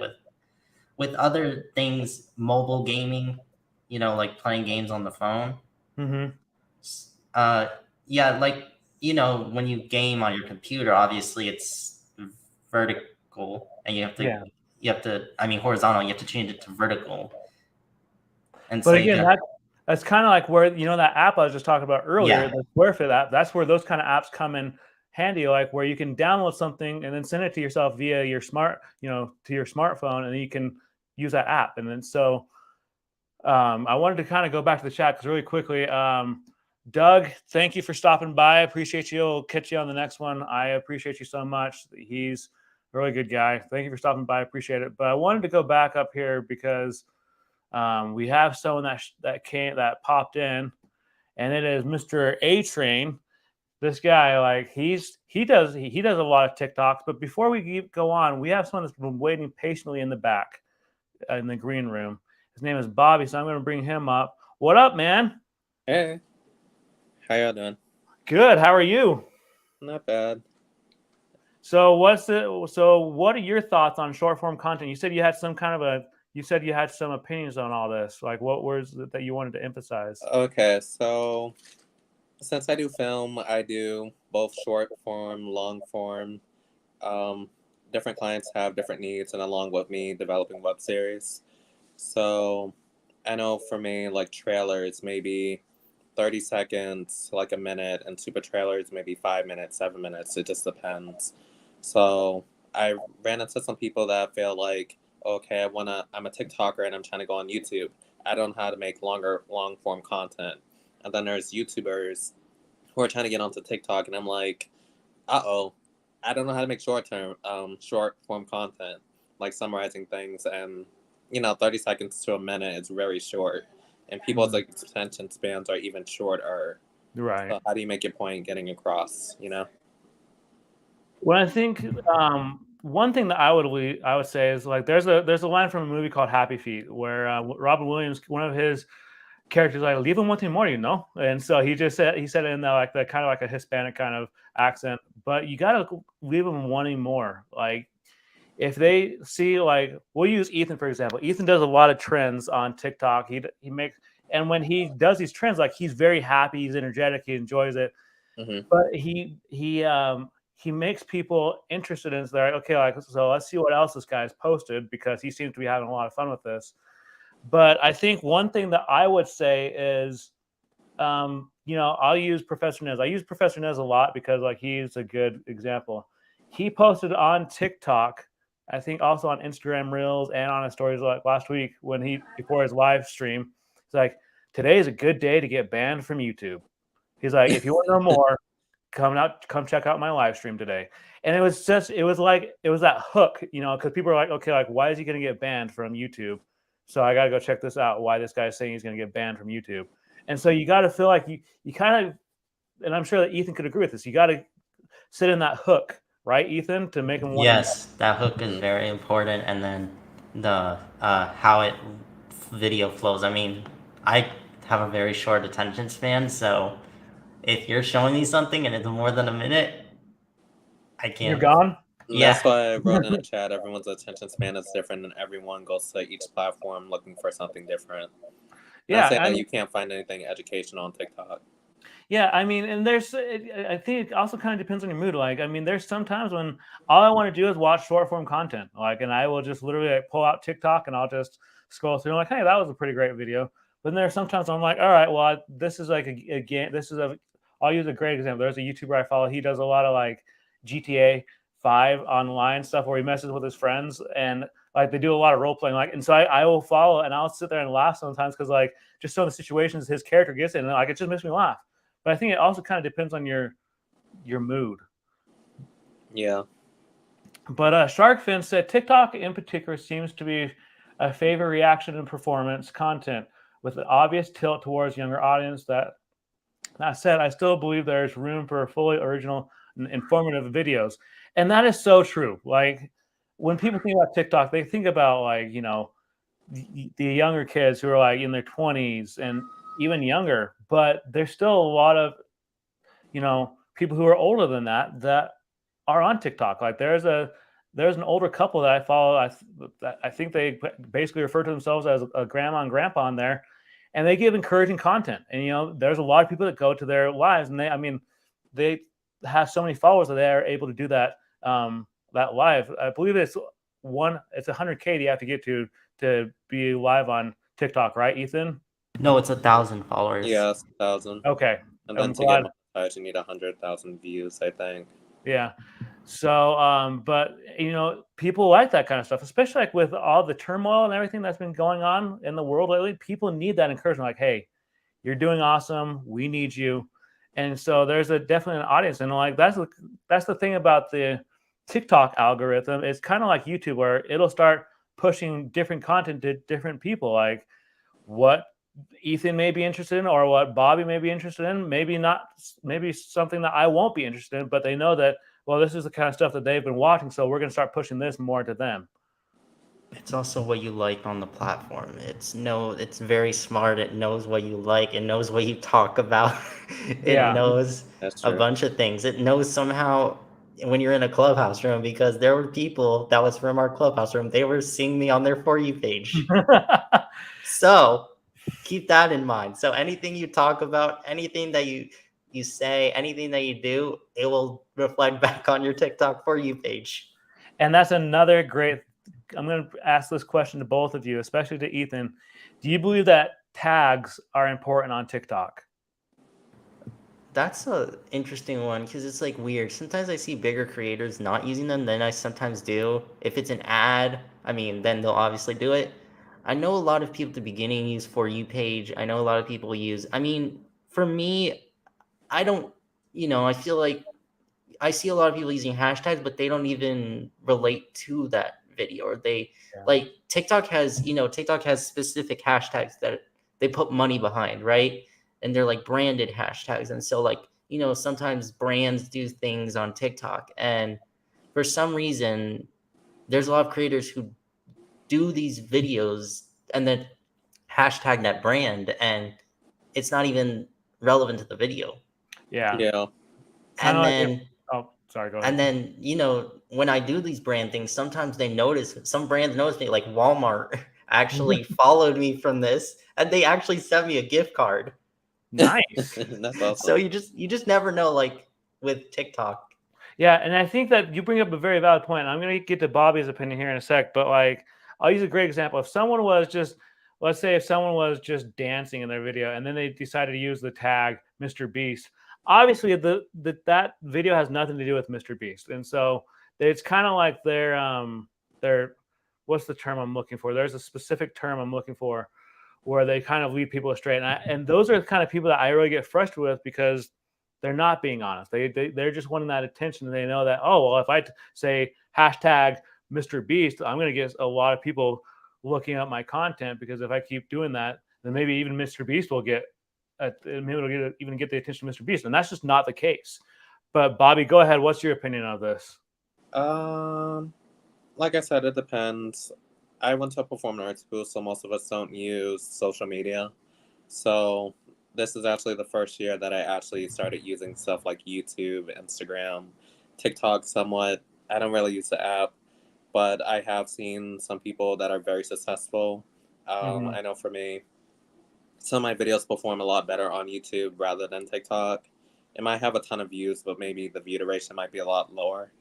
with other things, mobile gaming, like playing games on the phone. Mm-hmm. Yeah, like, when you game on your computer, obviously it's vertical, and you have to, Yeah. you have to, I mean, horizontal, you have to change it to vertical. And But so you again, got, that's kind of like where, you know, that app I was just talking about earlier, yeah, the SquareFit app, that's where those kind of apps come in handy, like where you can download something and then send it to yourself via your to your smartphone, and then you can use that app. And then so I wanted to kind of go back to the chat because really quickly, Doug, thank you for stopping by. I appreciate you. I'll catch you on the next one. I appreciate you so much. He's a really good guy. Thank you for stopping by. I appreciate it. But I wanted to go back up here because we have someone that popped in, and it is Mr. A Train. This guy, like he does a lot of TikToks. But before we go on, we have someone that's been waiting patiently in the back in the green room. His name is Bobby, so I'm going to bring him up. What up, man? Hey, how y'all doing? Good. How are you? Not bad. So what are your thoughts on short form content? You said you had some opinions on all this. Like, what was it that you wanted to emphasize? Okay, so since I do film, I do both short form, long form. Different clients have different needs, and along with me developing web series. So I know for me, like trailers, maybe 30 seconds, like a minute, and super trailers, maybe 5 minutes, 7 minutes. It just depends. So I ran into some people that feel like, okay, I'm a TikToker and I'm trying to go on YouTube. I don't know how to make long form content. And then there's YouTubers who are trying to get onto TikTok, and I'm like, I don't know how to make short form content, like summarizing things, and 30 seconds to a minute is very short, and people's like attention spans are even shorter. Right. So how do you make your point getting across? Well, I think one thing that I would say is like there's a line from a movie called Happy Feet where Robin Williams, one of his characters, like leave him wanting more, and so he said it in the kind of like a Hispanic kind of accent, but you got to leave them wanting more. Like if they see, like, we'll use Ethan for example. Ethan does a lot of trends on TikTok. He makes, and when he does these trends, like he's very happy, he's energetic, he enjoys it. Mm-hmm. But he makes people interested in it. They're like, okay, like, so let's see what else this guy's posted because he seems to be having a lot of fun with this. But I think one thing that I would say is, I'll use Professor Nez. I use Professor Nez a lot because like he's a good example. He posted on TikTok, I think also on Instagram Reels and on his stories like last week before his live stream. He's like, today is a good day to get banned from YouTube. He's like, if you want to know more, come check out my live stream today. And it was that hook, because people are like, okay, like why is he going to get banned from YouTube? So I got to go check this out. Why this guy's saying he's going to get banned from YouTube. And so you got to feel like you kind of, and I'm sure that Ethan could agree with this. You got to sit in that hook, right, Ethan, to make him want. Yes, that hook is very important, and then the how it video flows. I mean, I have a very short attention span, so if you're showing me something and it's more than a minute, I can't. You're gone. Yeah. That's why I wrote in the chat. Everyone's attention span is different, and everyone goes to each platform looking for something different. Yeah, Not saying that you can't find anything educational on TikTok. Yeah, I mean, and I think it also kind of depends on your mood. Like, I mean, there's sometimes when all I want to do is watch short form content, like, and I will just literally like, pull out TikTok and I'll just scroll through. I'm like, hey, that was a pretty great video. But then there's sometimes I'm like, all right, well, this is like a game. I'll use a great example. There's a YouTuber I follow. He does a lot of like GTA 5 online stuff where he messes with his friends and like they do a lot of role playing. Like, and so I will follow and I'll sit there and laugh sometimes because like just some of the situations his character gets in, and like it just makes me laugh. But I think it also kind of depends on your mood. Yeah. But Sharkfin said TikTok in particular seems to be a favorite reaction and performance content with an obvious tilt towards younger audience. That said, I still believe there's room for fully original and informative videos. And that is so true. Like when people think about TikTok, they think about like, the younger kids who are like in their 20s and even younger, but there's still a lot of, people who are older than that are on TikTok. Like there's an older couple that I follow. I think they basically refer to themselves as a grandma and grandpa on there, and they give encouraging content. And there's a lot of people that go to their lives, and they have so many followers that they are able to do that that live. I believe it's it's 100K that you have to get to be live on TikTok, right, Ethan? No, it's 1,000 followers. Yeah, it's 1,000. Okay. And then I'm to glad. get monetized, you need 100,000 views, I think. Yeah. So, but people like that kind of stuff, especially like with all the turmoil and everything that's been going on in the world lately. People need that encouragement. Like, hey, you're doing awesome. We need you. And so there's definitely an audience, and like that's the thing about the TikTok algorithm. It's kind of like YouTube, where it'll start pushing different content to different people, like what Ethan may be interested in or what Bobby may be interested in. Maybe not, maybe something that I won't be interested in, but they know that, well, this is the kind of stuff that they've been watching, so we're going to start pushing this more to them. It's also what you like on the platform. It's very smart. It knows what you like. It knows what you talk about. It knows That's a true. bunch of things. It knows somehow when you're in a clubhouse room, because there were people that was from our clubhouse room. They were seeing me on their For You page. So keep that in mind. So anything you talk about, anything that you say, anything that you do, it will reflect back on your TikTok For You page. And that's another great, I'm going to ask this question to both of you, especially to Ethan. Do you believe that tags are important on TikTok? That's a interesting one, because it's like weird. Sometimes I see bigger creators not using them than I sometimes do. If it's an ad, I mean, then they'll obviously do it. I know a lot of people at the beginning use For You page. I know a lot of people use, I mean, for me, I don't, I feel like I see a lot of people using hashtags, but they don't even relate to that video, or like TikTok has specific hashtags that they put money behind, right? And they're like branded hashtags. And so like, sometimes brands do things on TikTok, and for some reason there's a lot of creators who do these videos and then hashtag that brand, and it's not even relevant to the video. Yeah. And then oh, sorry, go ahead. And then, when I do these brand things, sometimes some brands notice me, like Walmart actually followed me from this, and they actually sent me a gift card. Nice. That's awesome. So you just never know, like with TikTok. Yeah, and I think that you bring up a very valid point. I'm going to get to Bobby's opinion here in a sec, but like I'll use a great example. If someone was just, let's say if someone was just dancing in their video and then they decided to use the tag Mr. Beast, obviously that video has nothing to do with Mr. Beast. And so it's kind of like their what's the term I'm looking for? There's a specific term I'm looking for where they kind of lead people astray. And those are the kind of people that I really get frustrated with, because they're not being honest. They're just wanting that attention, and they know that, oh, well, if I say hashtag Mr. Beast, I'm going to get a lot of people looking up my content, because if I keep doing that, then maybe even Mr. Beast will get, maybe it'll even get the attention of Mr. Beast, and that's just not the case. But Bobby, go ahead. What's your opinion of this? Like I said, it depends. I went to a performing arts school, so most of us don't use social media. So this is actually the first year that I actually started using stuff like YouTube, Instagram, TikTok somewhat. I don't really use the app, but I have seen some people that are very successful. I know for me, some of my videos perform a lot better on YouTube rather than TikTok. It might have a ton of views, but maybe the view duration might be a lot lower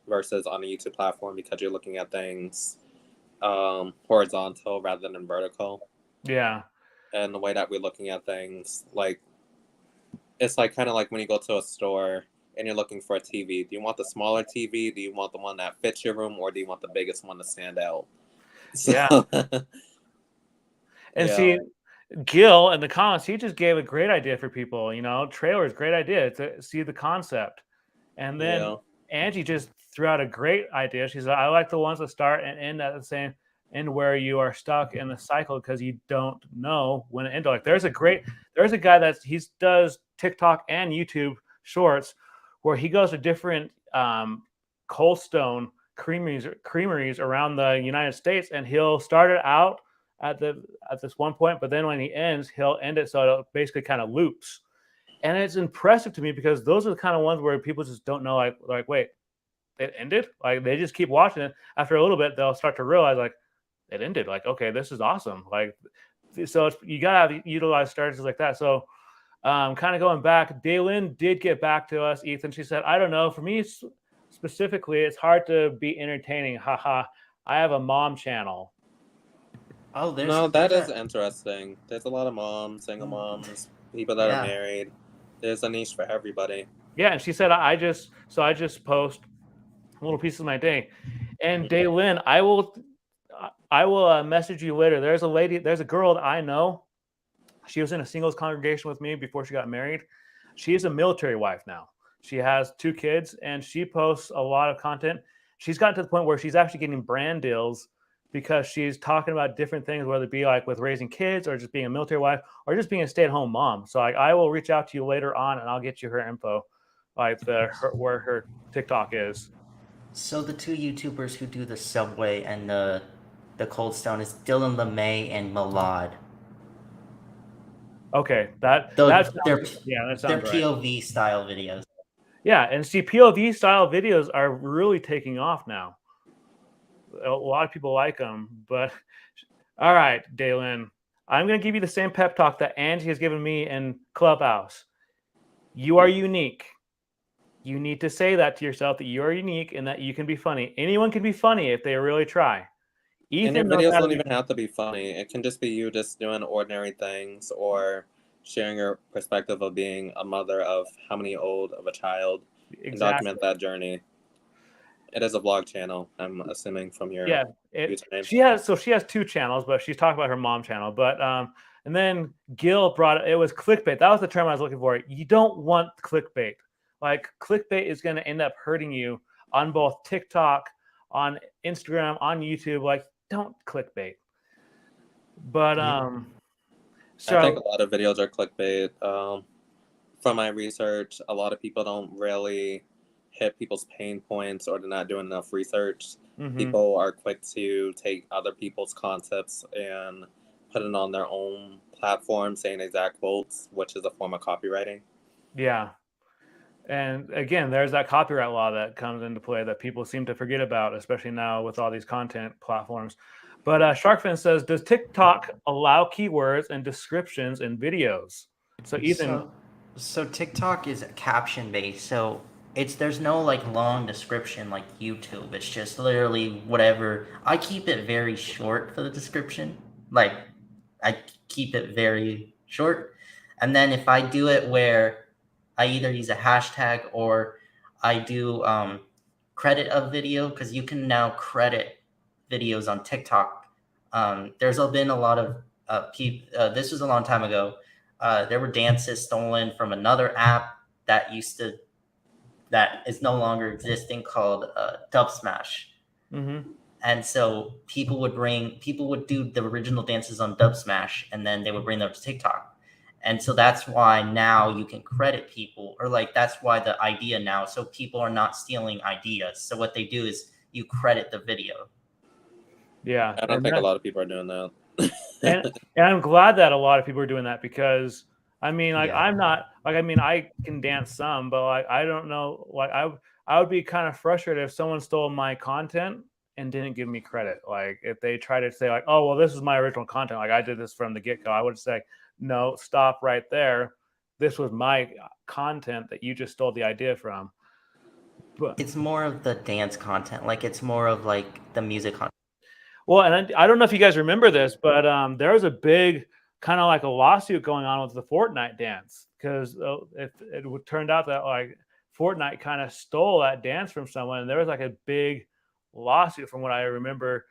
versus on a YouTube platform, because you're looking at things horizontal rather than vertical. Yeah. And the way that we're looking at things, like, it's like kind of like when you go to a store and you're looking for a TV. Do you want the smaller TV? Do you want the one that fits your room? Or do you want the biggest one to stand out? So, yeah. And see, Gil in the comments, he just gave a great idea for people. Trailers, great idea to see the concept. And then Angie just threw out a great idea. She said, I like the ones that start and end at the same end, where you are stuck in the cycle because you don't know when to end. Like there's a guy he does TikTok and YouTube shorts where he goes to different Cold Stone creameries around the United States, and he'll start it out at this one point, but then when he ends, he'll end it so it basically kind of loops. And it's impressive to me, because those are the kind of ones where people just don't know, like wait, it ended? Like they just keep watching it. After a little bit, they'll start to realize, like, it ended. Like, okay, this is awesome. Like, so you gotta utilize strategies like that. So kind of going back, Daylin did get back to us, Ethan. She said, I don't know, for me specifically, it's hard to be entertaining. Haha. I have a mom channel. Oh, That is interesting. There's a lot of moms, single moms, people that are married. There's a niche for everybody. Yeah, and she said I just post little pieces of my day. And Daylin, I will message you later. There's a girl that I know. She was in a singles congregation with me before she got married. She is a military wife now. She has 2 kids, and she posts a lot of content. She's gotten to the point where she's actually getting brand deals because she's talking about different things, whether it be like with raising kids or just being a military wife or just being a stay-at-home mom. So I will reach out to you later on, and I'll get you her info, like where her TikTok is. So the 2 YouTubers who do the Subway and the Cold Stone is Dylan LeMay and Malad. Okay, they're sounds right. POV style videos. Yeah, and see, POV style videos are really taking off now. A lot of people like them, but all right, Daylin, I'm going to give you the same pep talk that Angie has given me in Clubhouse. You are unique. You need to say that to yourself, that you are unique and that you can be funny. Anyone can be funny if they really try. And your videos don't even have to be funny. It can just be you just doing ordinary things or sharing your perspective of being a mother of how many old of a child and document that journey. It is a vlog channel, I'm assuming from your username. She has 2 channels, but she's talking about her mom channel. But and then Gil it was clickbait. That was the term I was looking for. You don't want clickbait. Like clickbait is going to end up hurting you on both TikTok, on Instagram, on YouTube. Like, don't clickbait. But so I think a lot of videos are clickbait. From my research, a lot of people don't really hit people's pain points, or they're not doing enough research. People are quick to take other people's concepts and put it on their own platform, saying exact quotes, which is a form of copywriting. Yeah. And again, there's that copyright law that comes into play that people seem to forget about, especially now with all these content platforms. But Sharkfin says, does TikTok allow keywords and descriptions in videos? So Ethan. So TikTok is caption based. So there's no like long description like YouTube. It's just literally whatever. I keep it very short for the description. Like I keep it very short. And then if I do it where I either use a hashtag or I do credit a video, because you can now credit videos on TikTok. There's been a lot of people. This was a long time ago. There were dances stolen from another app that is no longer existing, called Dub Smash. And so people would do the original dances on Dub Smash, and then they would bring them to TikTok. And so that's why now you can credit people, or like that's why the idea now, so people are not stealing ideas. So what they do is you credit the video. Yeah, I don't think a lot of people are doing that. and I'm glad that a lot of people are doing that, because I mean, like, I'm not like, I mean, I can dance some, but like, I don't know, like I would be kind of frustrated if someone stole my content and didn't give me credit. Like if they try to say like, oh, well, this is my original content, like I did this from the get-go, I would say, no, stop right there. This was my content that you just stole the idea from. But it's more of the dance content. Like it's more of like the music content. Well, and I don't know if you guys remember this, but there was a big kind of like a lawsuit going on with the Fortnite dance, because it turned out that like Fortnite kind of stole that dance from someone, and there was like a big lawsuit from what I remember.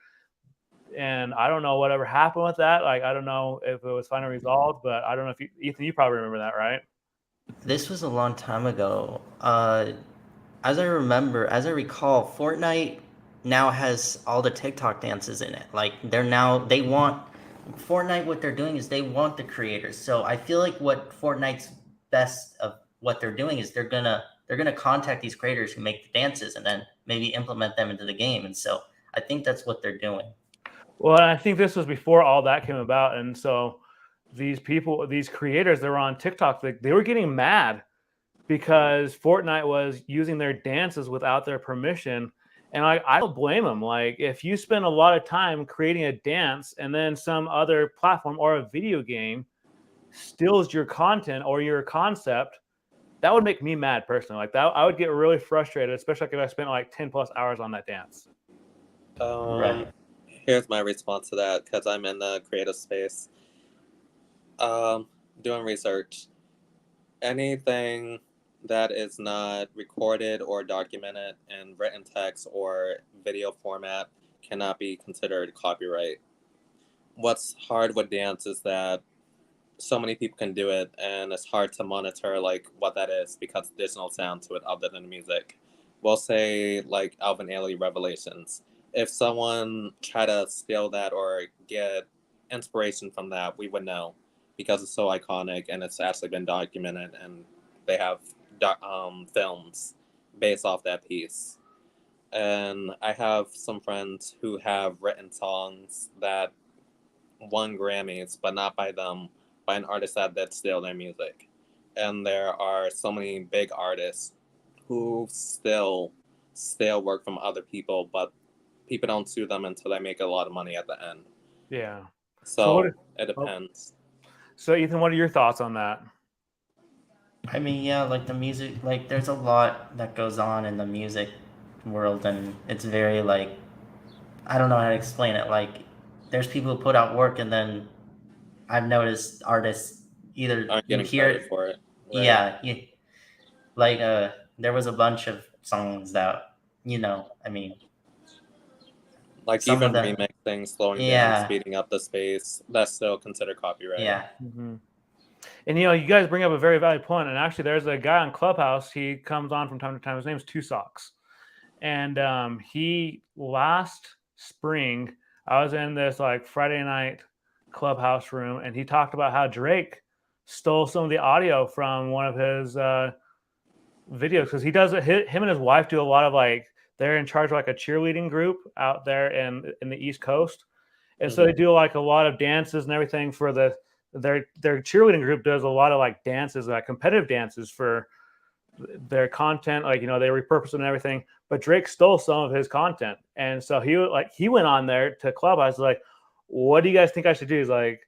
And I don't know whatever happened with that. Like, I don't know if it was finally resolved, but I don't know if Ethan, you probably remember that, right? This was a long time ago. As I recall, Fortnite now has all the TikTok dances in it. Like Fortnite, what they're doing is they want the creators. So I feel like what Fortnite's best of what they're doing is they're gonna contact these creators who make the dances and then maybe implement them into the game. And so I think that's what they're doing. Well, I think this was before all that came about. And so these creators that were on TikTok, they were getting mad because Fortnite was using their dances without their permission. And I don't blame them. Like, if you spend a lot of time creating a dance and then some other platform or a video game steals your content or your concept, that would make me mad personally. Like that, I would get really frustrated, especially if I spent like 10 plus hours on that dance. Right. Here's my response to that because I'm in the creative space. Doing research. Anything that is not recorded or documented in written text or video format cannot be considered copyright. What's hard with dance is that so many people can do it, and it's hard to monitor like what that is because there's no sound to it other than music. We'll say like Alvin Ailey Revelations. If someone try to steal that or get inspiration from that, we would know because it's so iconic and it's actually been documented, and they have films based off that piece. And I have some friends who have written songs that won Grammys, but not by them, by an artist that steal their music. And there are so many big artists who still work from other people, but people don't sue them until they make a lot of money at the end. Yeah. So it depends. So Ethan, what are your thoughts on that? I mean, yeah, like the music, like there's a lot that goes on in the music world, and it's very like, I don't know how to explain it. Like, there's people who put out work, and then I've noticed artists either Aren't you getting hear credit it, for it. Right? yeah, like there was a bunch of songs that I mean, Like some of even them, remixing, slowing down, yeah, speeding up the space, that's still considered copyright. yeah, Mm-hmm. And you guys bring up a very valid point. And actually, there's a guy on Clubhouse. He comes on from time to time. His name's Two Socks, and he last spring I was in this like Friday night Clubhouse room, and he talked about how Drake stole some of the audio from one of his videos because he does it. Him and his wife do a lot of like they're in charge of like a cheerleading group out there in the East Coast, and so they do like a lot of dances and everything for their cheerleading group does a lot of like dances, like competitive dances for their content, like they repurpose it and everything. But Drake stole some of his content, and so he went on there to Clubhouse like, "What do you guys think I should do?" He's like,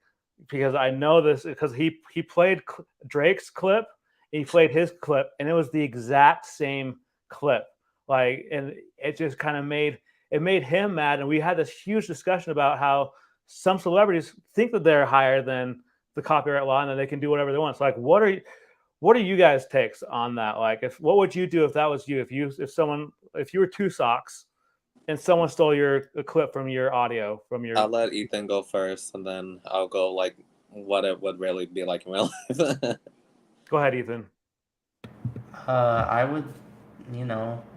because I know this because he played Drake's clip, he played his clip, and it was the exact same clip. Like, and it just kind of made him mad, and we had this huge discussion about how some celebrities think that they're higher than the copyright law and that they can do whatever they want. So, like, what are you guys' takes on that? Like, what would you do if that was you? If you were Two Socks and someone stole a clip from your audio from your. I'll let Ethan go first, and then I'll go like what it would really be like in real life. Go ahead, Ethan. I would,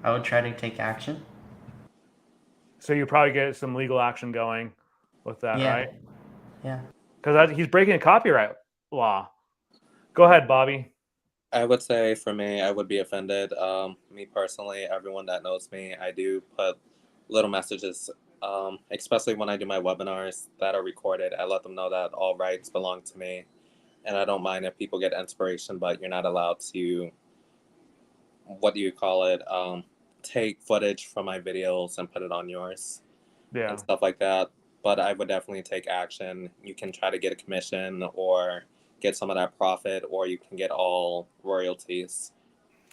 I would try to take action. So you probably get some legal action going with that, Yeah. right? Yeah. Because he's breaking a copyright law. Go ahead, Bobby. I would say for me, I would be offended. Me personally, everyone that knows me, I do put little messages, especially when I do my webinars that are recorded. I let them know that all rights belong to me, and I don't mind if people get inspiration, but you're not allowed to, what do you call it, take footage from my videos and put it on yours and stuff like that. But I would definitely take action. You can try to get a commission or get some of that profit, or you can get all royalties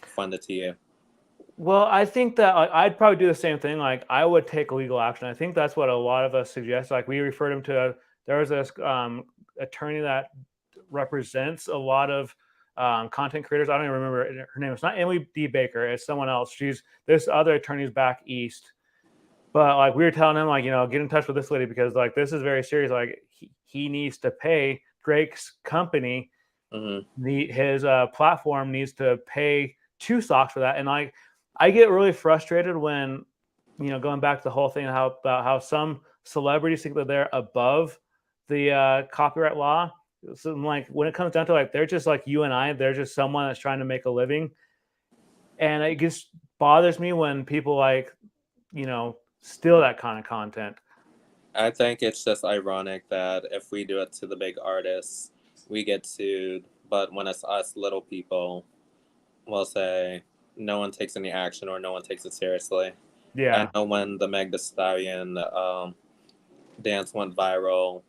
funded to you. Well, I think that I'd probably do the same thing. Like, I would take legal action. I think that's what a lot of us suggest. Like, we referred him to there was this attorney that represents a lot of content creators. I don't even remember her name. It's not Emily D. Baker. It's someone else. This other attorney's back east. But like, we were telling him, like, get in touch with this lady because like this is very serious. Like, he needs to pay Drake's company. His platform needs to pay Two Socks for that. And like, I get really frustrated when, going back to the whole thing about how some celebrities think that they're above the copyright law. So like, when it comes down to like, they're just like you and I, they're just someone that's trying to make a living. And it just bothers me when people like, steal that kind of content. I think it's just ironic that if we do it to the big artists, we get sued. But when it's us little people, we'll say no one takes any action or no one takes it seriously. Yeah. I know when the Meg Thee Stallion dance went viral,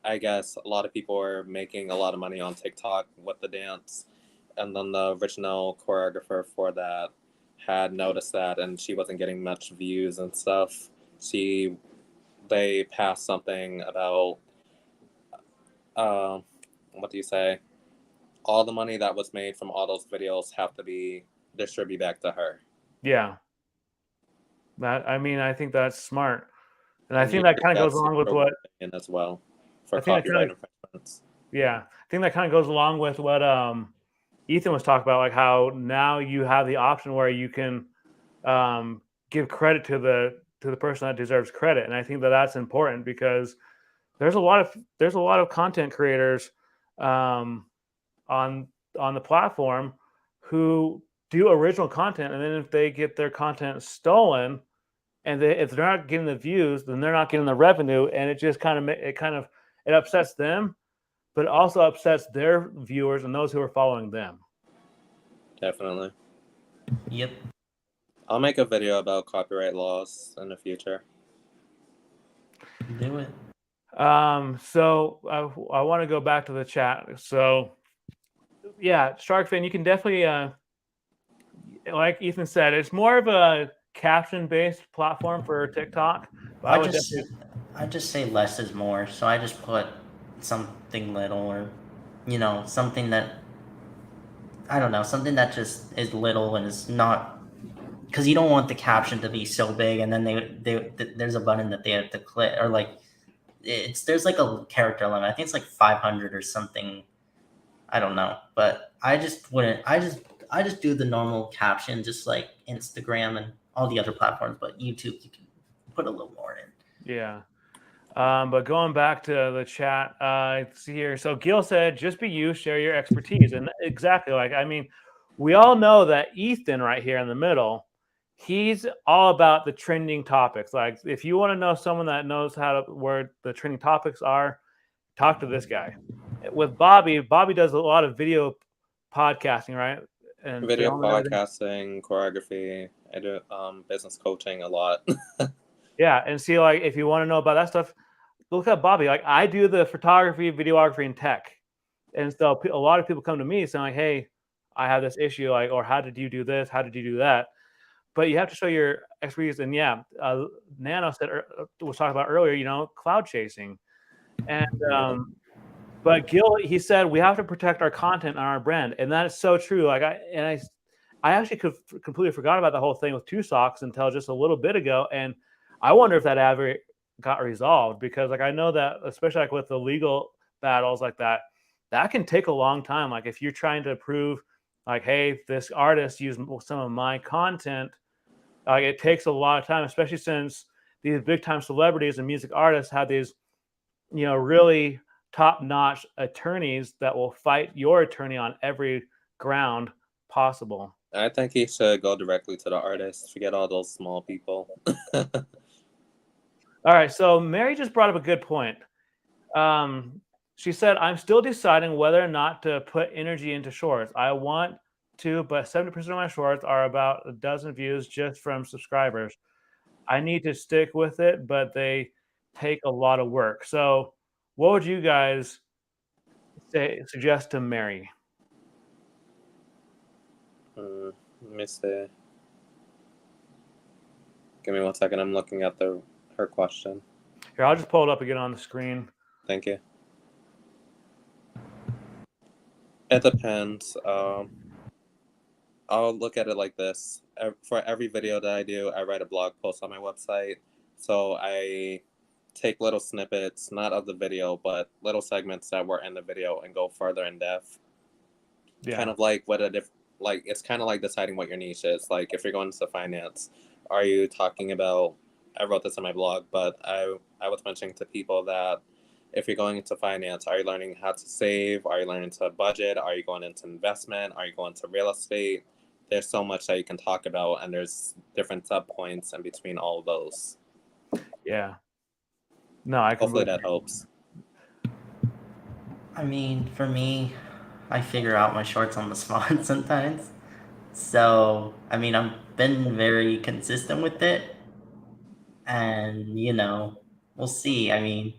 I guess a lot of people were making a lot of money on TikTok with the dance. And then the original choreographer for that had noticed that, and she wasn't getting much views and stuff. they passed something about what do you say? All the money that was made from all those videos have to be distributed back to her. Yeah. I think that's smart. And I think YouTube that kind of goes got along with zero what in as well for I think that copyright kinda, infringements. yeah, I think that kind of goes along with what Ethan was talking about, like how now you have the option where you can give credit to the person that deserves credit, and I think that that's important because there's a lot of content creators um, on the platform who do original content, and then if they get their content stolen, and if they're not getting the views, then they're not getting the revenue, and it just it upsets them, but it also upsets their viewers and those who are following them. Definitely. Yep. I'll make a video about copyright laws in the future. Do it. So I want to go back to the chat. So yeah, Sharkfin, you can definitely like Ethan said, it's more of a caption-based platform for TikTok. But I just say less is more. So I just put something little, or something that, I don't know, something that just is little and is not, because you don't want the caption to be so big, and then there's a button that they have to click, or like there's like a character limit. I think it's like 500 or something. I don't know, but I just wouldn't. I just do the normal caption, just like Instagram and all the other platforms. But YouTube, you can put a little more in. Yeah. But going back to the chat, see here. So Gil said, "Just be you, share your expertise," and exactly, like, I mean, we all know that Ethan right here in the middle, he's all about the trending topics. Like, if you want to know someone that knows where the trending topics are, talk to this guy. With Bobby does a lot of video podcasting, right? And video podcasting, choreography. I do business coaching a lot. Yeah, and see, like, if you want to know about that stuff, look at Bobby. Like, I do the photography, videography, and tech, and so a lot of people come to me saying, like, "Hey, I have this issue," like, or "How did you do this? How did you do that?" But you have to show your expertise. And yeah, Nano was talking about earlier, cloud chasing, and but Gil, he said we have to protect our content and our brand, and that is so true. Like, I actually completely forgot about the whole thing with Two Socks until just a little bit ago, and I wonder if that ever got resolved, because like I know that especially like with the legal battles like that can take a long time. Like if you're trying to prove like, hey, this artist used some of my content, like it takes a lot of time, especially since these big time celebrities and music artists have these really top-notch attorneys that will fight your attorney on every ground possible. I think he should go directly to the artist. Forget all those small people. All right, so Mary just brought up a good point. She said, "I'm still deciding whether or not to put energy into shorts. I want to, but 70% of my shorts are about a dozen views just from subscribers. I need to stick with it, but they take a lot of work." So what would you guys suggest to Mary? Let me see. Give me 1 second. I'm looking at her question. Here, I'll just pull it up again on the screen. Thank you. It depends. I'll look at it like this. For every video that I do, I write a blog post on my website. So I take little snippets, not of the video, but little segments that were in the video and go further in depth. Yeah. Kind of like it's kind of like deciding what your niche is. Like if you're going into finance, are you talking about, I wrote this in my blog, but I was mentioning to people that if you're going into finance, are you learning how to save? Are you learning to budget? Are you going into investment? Are you going to real estate? There's so much that you can talk about, and there's different sub points in between all of those. Yeah. No, hopefully that helps. I mean, for me, I figure out my shorts on the spot sometimes. So, I mean, I've been very consistent with it. And, we'll see. I mean,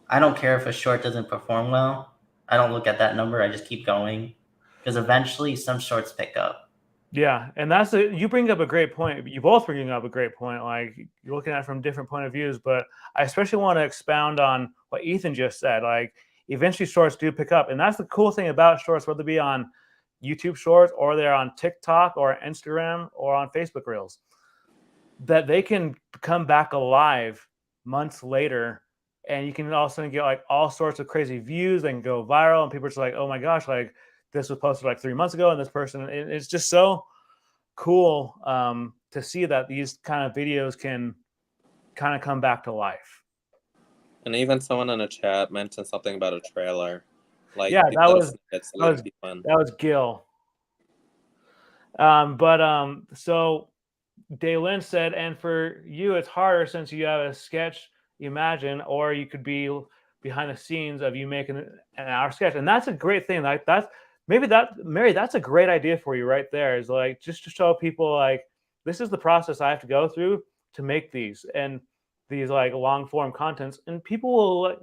I don't care if a short doesn't perform well. I don't look at that number. I just keep going. Because eventually some shorts pick up. Yeah, and you bring up a great point. You both bringing up a great point. Like you're looking at it from different point of views, but I especially want to expound on what Ethan just said. Like eventually shorts do pick up, and that's the cool thing about shorts, whether it be on YouTube shorts or they're on TikTok or Instagram or on Facebook Reels, that they can come back alive months later, and you can all of a sudden get like all sorts of crazy views. They can go viral, and people are just like, "Oh my gosh, like this was posted like 3 months ago," and this person. It's just so cool to see that these kind of videos can kind of come back to life. And even someone in the chat mentioned something about a trailer. Like Yeah, these that little was snippets that that was would be fun. that was Gil. So Daylin said, and for you, it's harder since you have a sketch, imagine, or you could be behind the scenes of you making an hour sketch. And that's a great thing. Like Mary, that's a great idea for you right there. Is like just to show people like this is the process I have to go through to make these and these like long form contents, and people will like,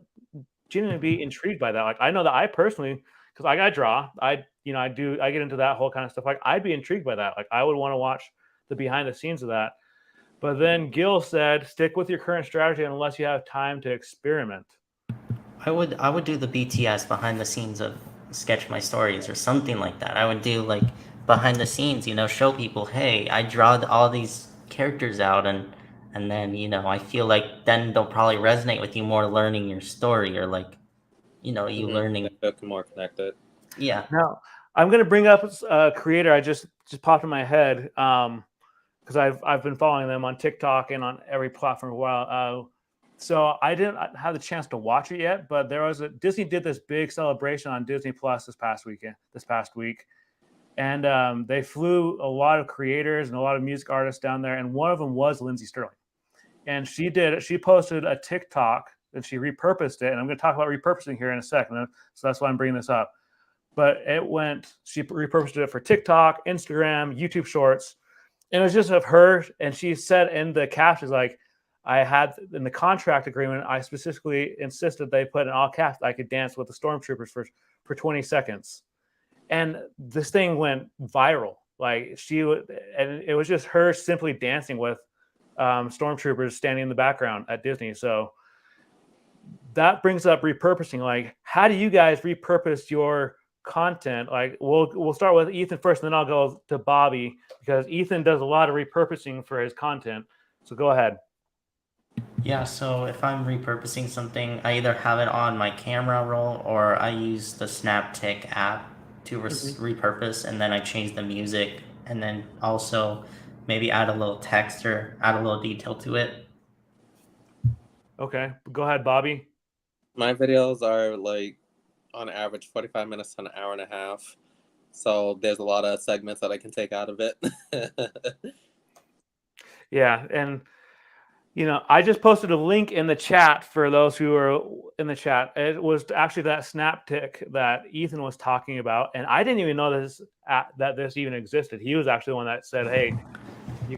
genuinely be intrigued by that. Like I know that I personally, because I draw, I get into that whole kind of stuff. Like I'd be intrigued by that. Like I would want to watch the behind the scenes of that. But then Gil said, stick with your current strategy unless you have time to experiment. I would do the BTS behind the scenes of Sketch My Stories or something like that. I would do like behind the scenes, show people, hey, I draw all these characters out, and then I feel like then they'll probably resonate with you more learning your story, or like you learning. They feel more connected. Yeah. Now, I'm going to bring up a creator I just popped in my head because I've been following them on TikTok and on every platform for a while. So I didn't have the chance to watch it yet, but Disney did this big celebration on Disney Plus this past week, and they flew a lot of creators and a lot of music artists down there, and one of them was Lindsey Sterling, and she posted a TikTok and she repurposed it, and I'm going to talk about repurposing here in a second, so that's why I'm bringing this up. But she repurposed it for TikTok, Instagram, YouTube Shorts, and it was just of her. And she said in the captions, like, I had in the contract agreement, I specifically insisted they put in all caps I could dance with the stormtroopers for 20 seconds. And this thing went viral. Like and it was just her simply dancing with stormtroopers standing in the background at Disney. So that brings up repurposing. Like, how do you guys repurpose your content? Like we'll start with Ethan first, and then I'll go to Bobby because Ethan does a lot of repurposing for his content. So go ahead. Yeah, so if I'm repurposing something, I either have it on my camera roll or I use the Snaptic app to repurpose, and then I change the music, and then also maybe add a little text or add a little detail to it. Okay, go ahead, Bobby. My videos are like on average 45 minutes to an hour and a half. So there's a lot of segments that I can take out of it. Yeah, and I just posted a link in the chat for those who are in the chat. It was actually that Snaptic that Ethan was talking about, and I didn't even know that this even existed. He was actually the one that said, "Hey, you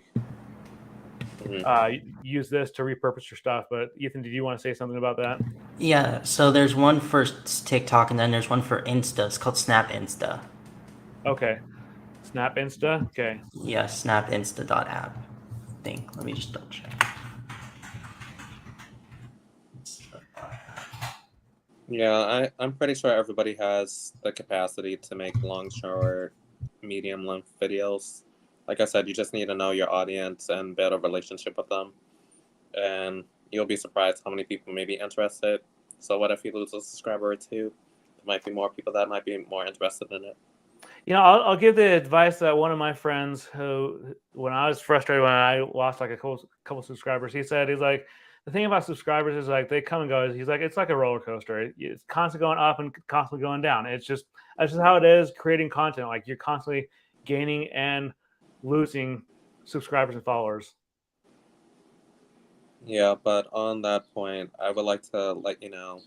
use this to repurpose your stuff." But Ethan, did you want to say something about that? Yeah, so there's one for TikTok, and then there's one for Insta. It's called Snap Insta. Okay. Snap Insta? Okay. Yeah, snapinsta.app. I think. Let me just double check. Yeah, I'm pretty sure everybody has the capacity to make long, short, medium length videos. Like I said, you just need to know your audience and build a relationship with them. And you'll be surprised how many people may be interested. So what if you lose a subscriber or two? There might be more people that might be more interested in it. I'll give the advice that one of my friends who, when I was frustrated when I lost like a couple subscribers, he's like, the thing about subscribers is like they come and go. He's like, it's like a roller coaster. It's constantly going up and constantly going down. That's just how it is creating content. Like you're constantly gaining and losing subscribers and followers. Yeah, but on that point, I would like to let you know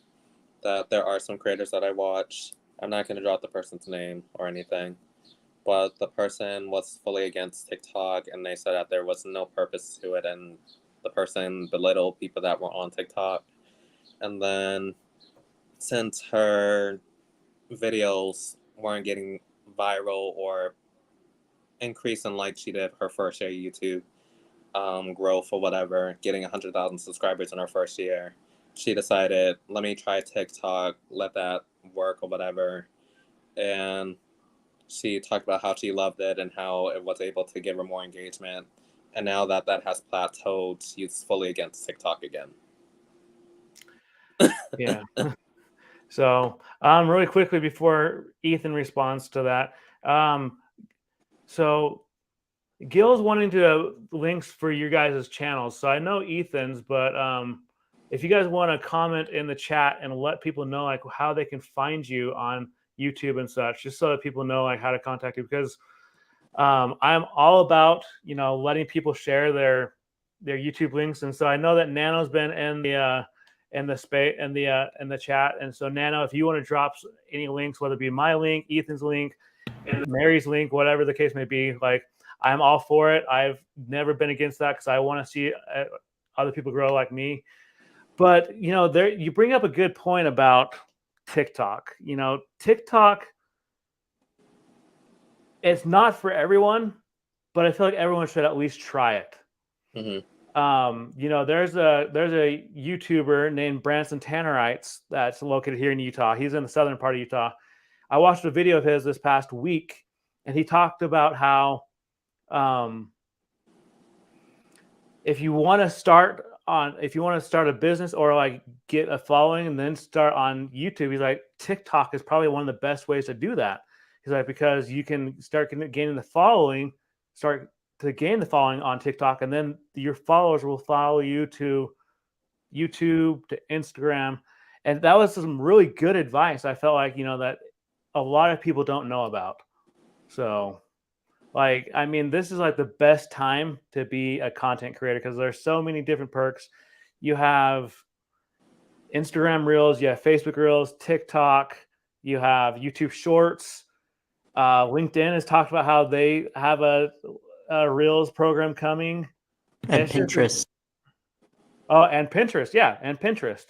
that there are some creators that I watch. I'm not going to drop the person's name or anything, but the person was fully against TikTok, and they said that there was no purpose to it, and the person belittled people that were on TikTok. And then since her videos weren't getting viral or increase in like she did her first year of YouTube growth or whatever, getting 100,000 subscribers in her first year, she decided, let me try TikTok, let that work or whatever. And she talked about how she loved it and how it was able to give her more engagement. And now that that has plateaued, she's fully against TikTok again. Yeah. So, really quickly before Ethan responds to that, so Gil's wanting to links for your guys' channels. So I know Ethan's, but if you guys want to comment in the chat and let people know like how they can find you on YouTube and such, just so that people know like how to contact you, because I'm all about letting people share their YouTube links, and so I know that Nano's been in the space in the chat, and so Nano, if you want to drop any links, whether it be my link, Ethan's link, and Mary's link, whatever the case may be, like I'm all for it. I've never been against that because I want to see other people grow like me. But there you bring up a good point about TikTok. TikTok, it's not for everyone, but I feel like everyone should at least try it. Mm-hmm. There's a YouTuber named Branson Tannerites that's located here in Utah. He's in the southern part of Utah. I watched a video of his this past week, and he talked about how if you want to start a business or like get a following and then start on YouTube, he's like, TikTok is probably one of the best ways to do that. He's like, because you can start gaining the following, start to gain the following on TikTok, and then your followers will follow you to YouTube, to Instagram. And that was some really good advice. I felt like, that a lot of people don't know about. So this is like the best time to be a content creator because there's so many different perks. You have Instagram Reels, you have Facebook Reels, TikTok, you have YouTube Shorts. LinkedIn has talked about how they have a Reels program coming. And Pinterest. And Pinterest. Yeah, and Pinterest.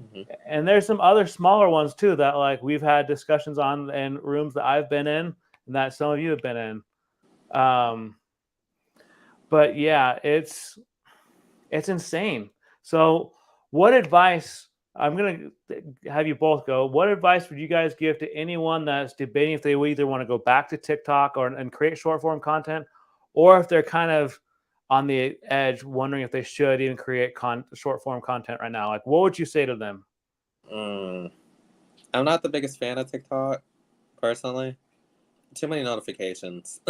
Mm-hmm. And there's some other smaller ones too that like we've had discussions on in rooms that I've been in and that some of you have been in. But yeah, it's insane. So what advice, I'm going to have you both go, what advice would you guys give to anyone that's debating if they either want to go back to TikTok and create short form content, or if they're kind of on the edge wondering if they should even create short form content right now? Like, what would you say to them? I'm not the biggest fan of TikTok personally. Too many notifications.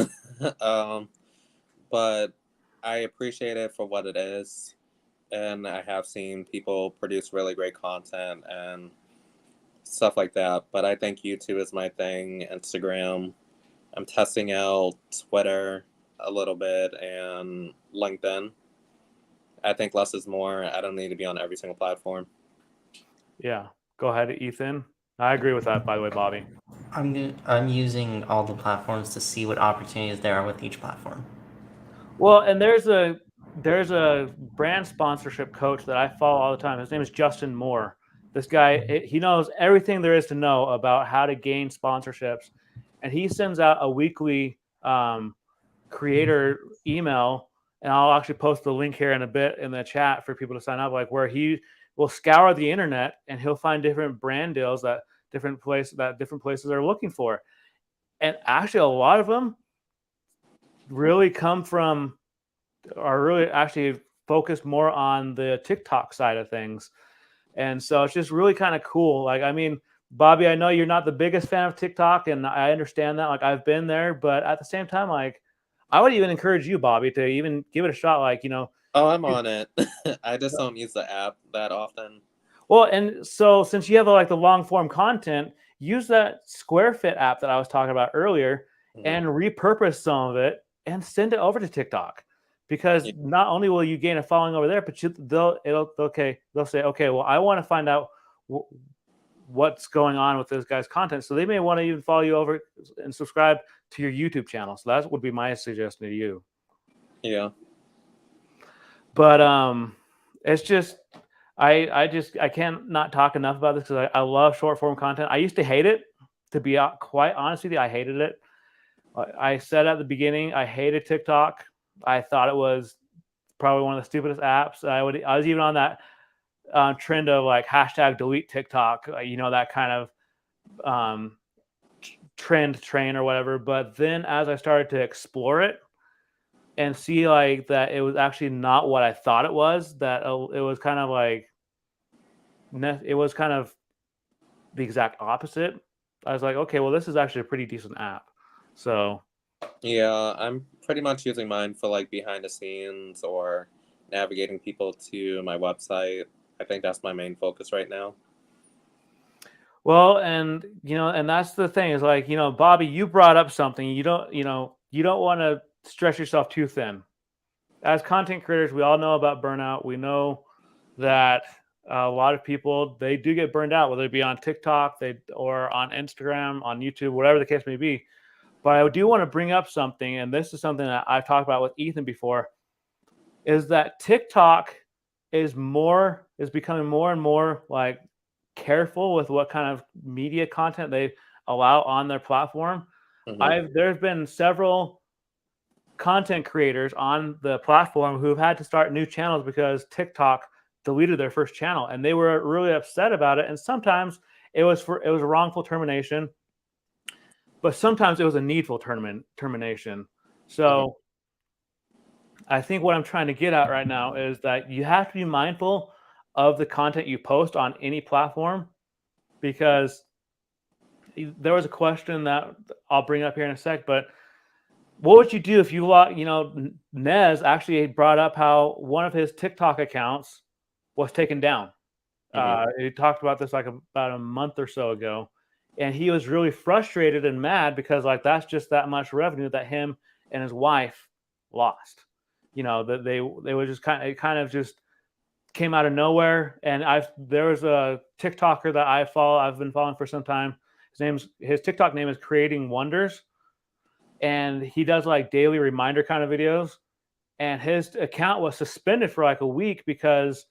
But I appreciate it for what it is. And I have seen people produce really great content and stuff like that. But I think YouTube is my thing, Instagram. I'm testing out Twitter a little bit and LinkedIn. I think less is more. I don't need to be on every single platform. Yeah. Go ahead, Ethan. I agree with that, by the way, Bobby. I'm using all the platforms to see what opportunities there are with each platform. Well, and there's a brand sponsorship coach that I follow all the time. His name is Justin Moore. This guy, he knows everything there is to know about how to gain sponsorships, and he sends out a weekly creator email. And I'll actually post the link here in a bit in the chat for people to sign up. Like where he will scour the internet and he'll find different brand deals that different places are looking for, and actually a lot of them really are really actually focused more on the TikTok side of things. And so it's just really kind of cool. Like, I mean, Bobby, I know you're not the biggest fan of TikTok, and I understand that. Like, I've been there, but at the same time, like, I would even encourage you, Bobby, to even give it a shot. Like, Oh, I'm on it. I just don't use the app that often. Well, and so since you have like the long form content, use that SquareFit app that I was talking about earlier and repurpose some of it and send it over to TikTok, because not only will you gain a following over there, but they'll say, okay, well, I want to find out what's going on with this guy's content. So they may want to even follow you over and subscribe to your YouTube channel. So that would be my suggestion to you. Yeah. But it's just I can't not talk enough about this because I love short form content. I used to hate it, to be quite honest with you. I hated it. I said at the beginning, I hated TikTok. I thought it was probably one of the stupidest apps. I was even on that trend of like hashtag delete TikTok, that kind of trend train or whatever. But then as I started to explore it and see like that it was actually not what I thought it was, that it was kind of like it was kind of the exact opposite. I was like, okay, well, this is actually a pretty decent app. So Yeah, I'm pretty much using mine for like behind the scenes or navigating people to my website. I think that's my main focus right now. well, and and that's the thing is like, Bobby, you brought up something. You don't want to stretch yourself too thin. As content creators, we all know about burnout. We know that a lot of people, they do get burned out, whether it be on TikTok, or on Instagram, on YouTube, whatever the case may be. But I do want to bring up something, and this is something that I've talked about with Ethan before, is that TikTok is becoming more and more like careful with what kind of media content they allow on their platform. There's been several content creators on the platform who've had to start new channels because TikTok deleted their first channel, and they were really upset about it. And sometimes it was a wrongful termination, but sometimes it was a needful termination. So I think what I'm trying to get at right now is that you have to be mindful of the content you post on any platform, because there was a question that I'll bring up here in a sec, but what would you do if Nez actually brought up how one of his TikTok accounts was taken down. He talked about this like about a month or so ago, and he was really frustrated and mad because like that's just that much revenue that him and his wife lost. That they were just kind of just came out of nowhere. And there was a TikToker that I've been following for some time. His TikTok name is Creating Wonders, and he does like daily reminder kind of videos. And his account was suspended for like a week because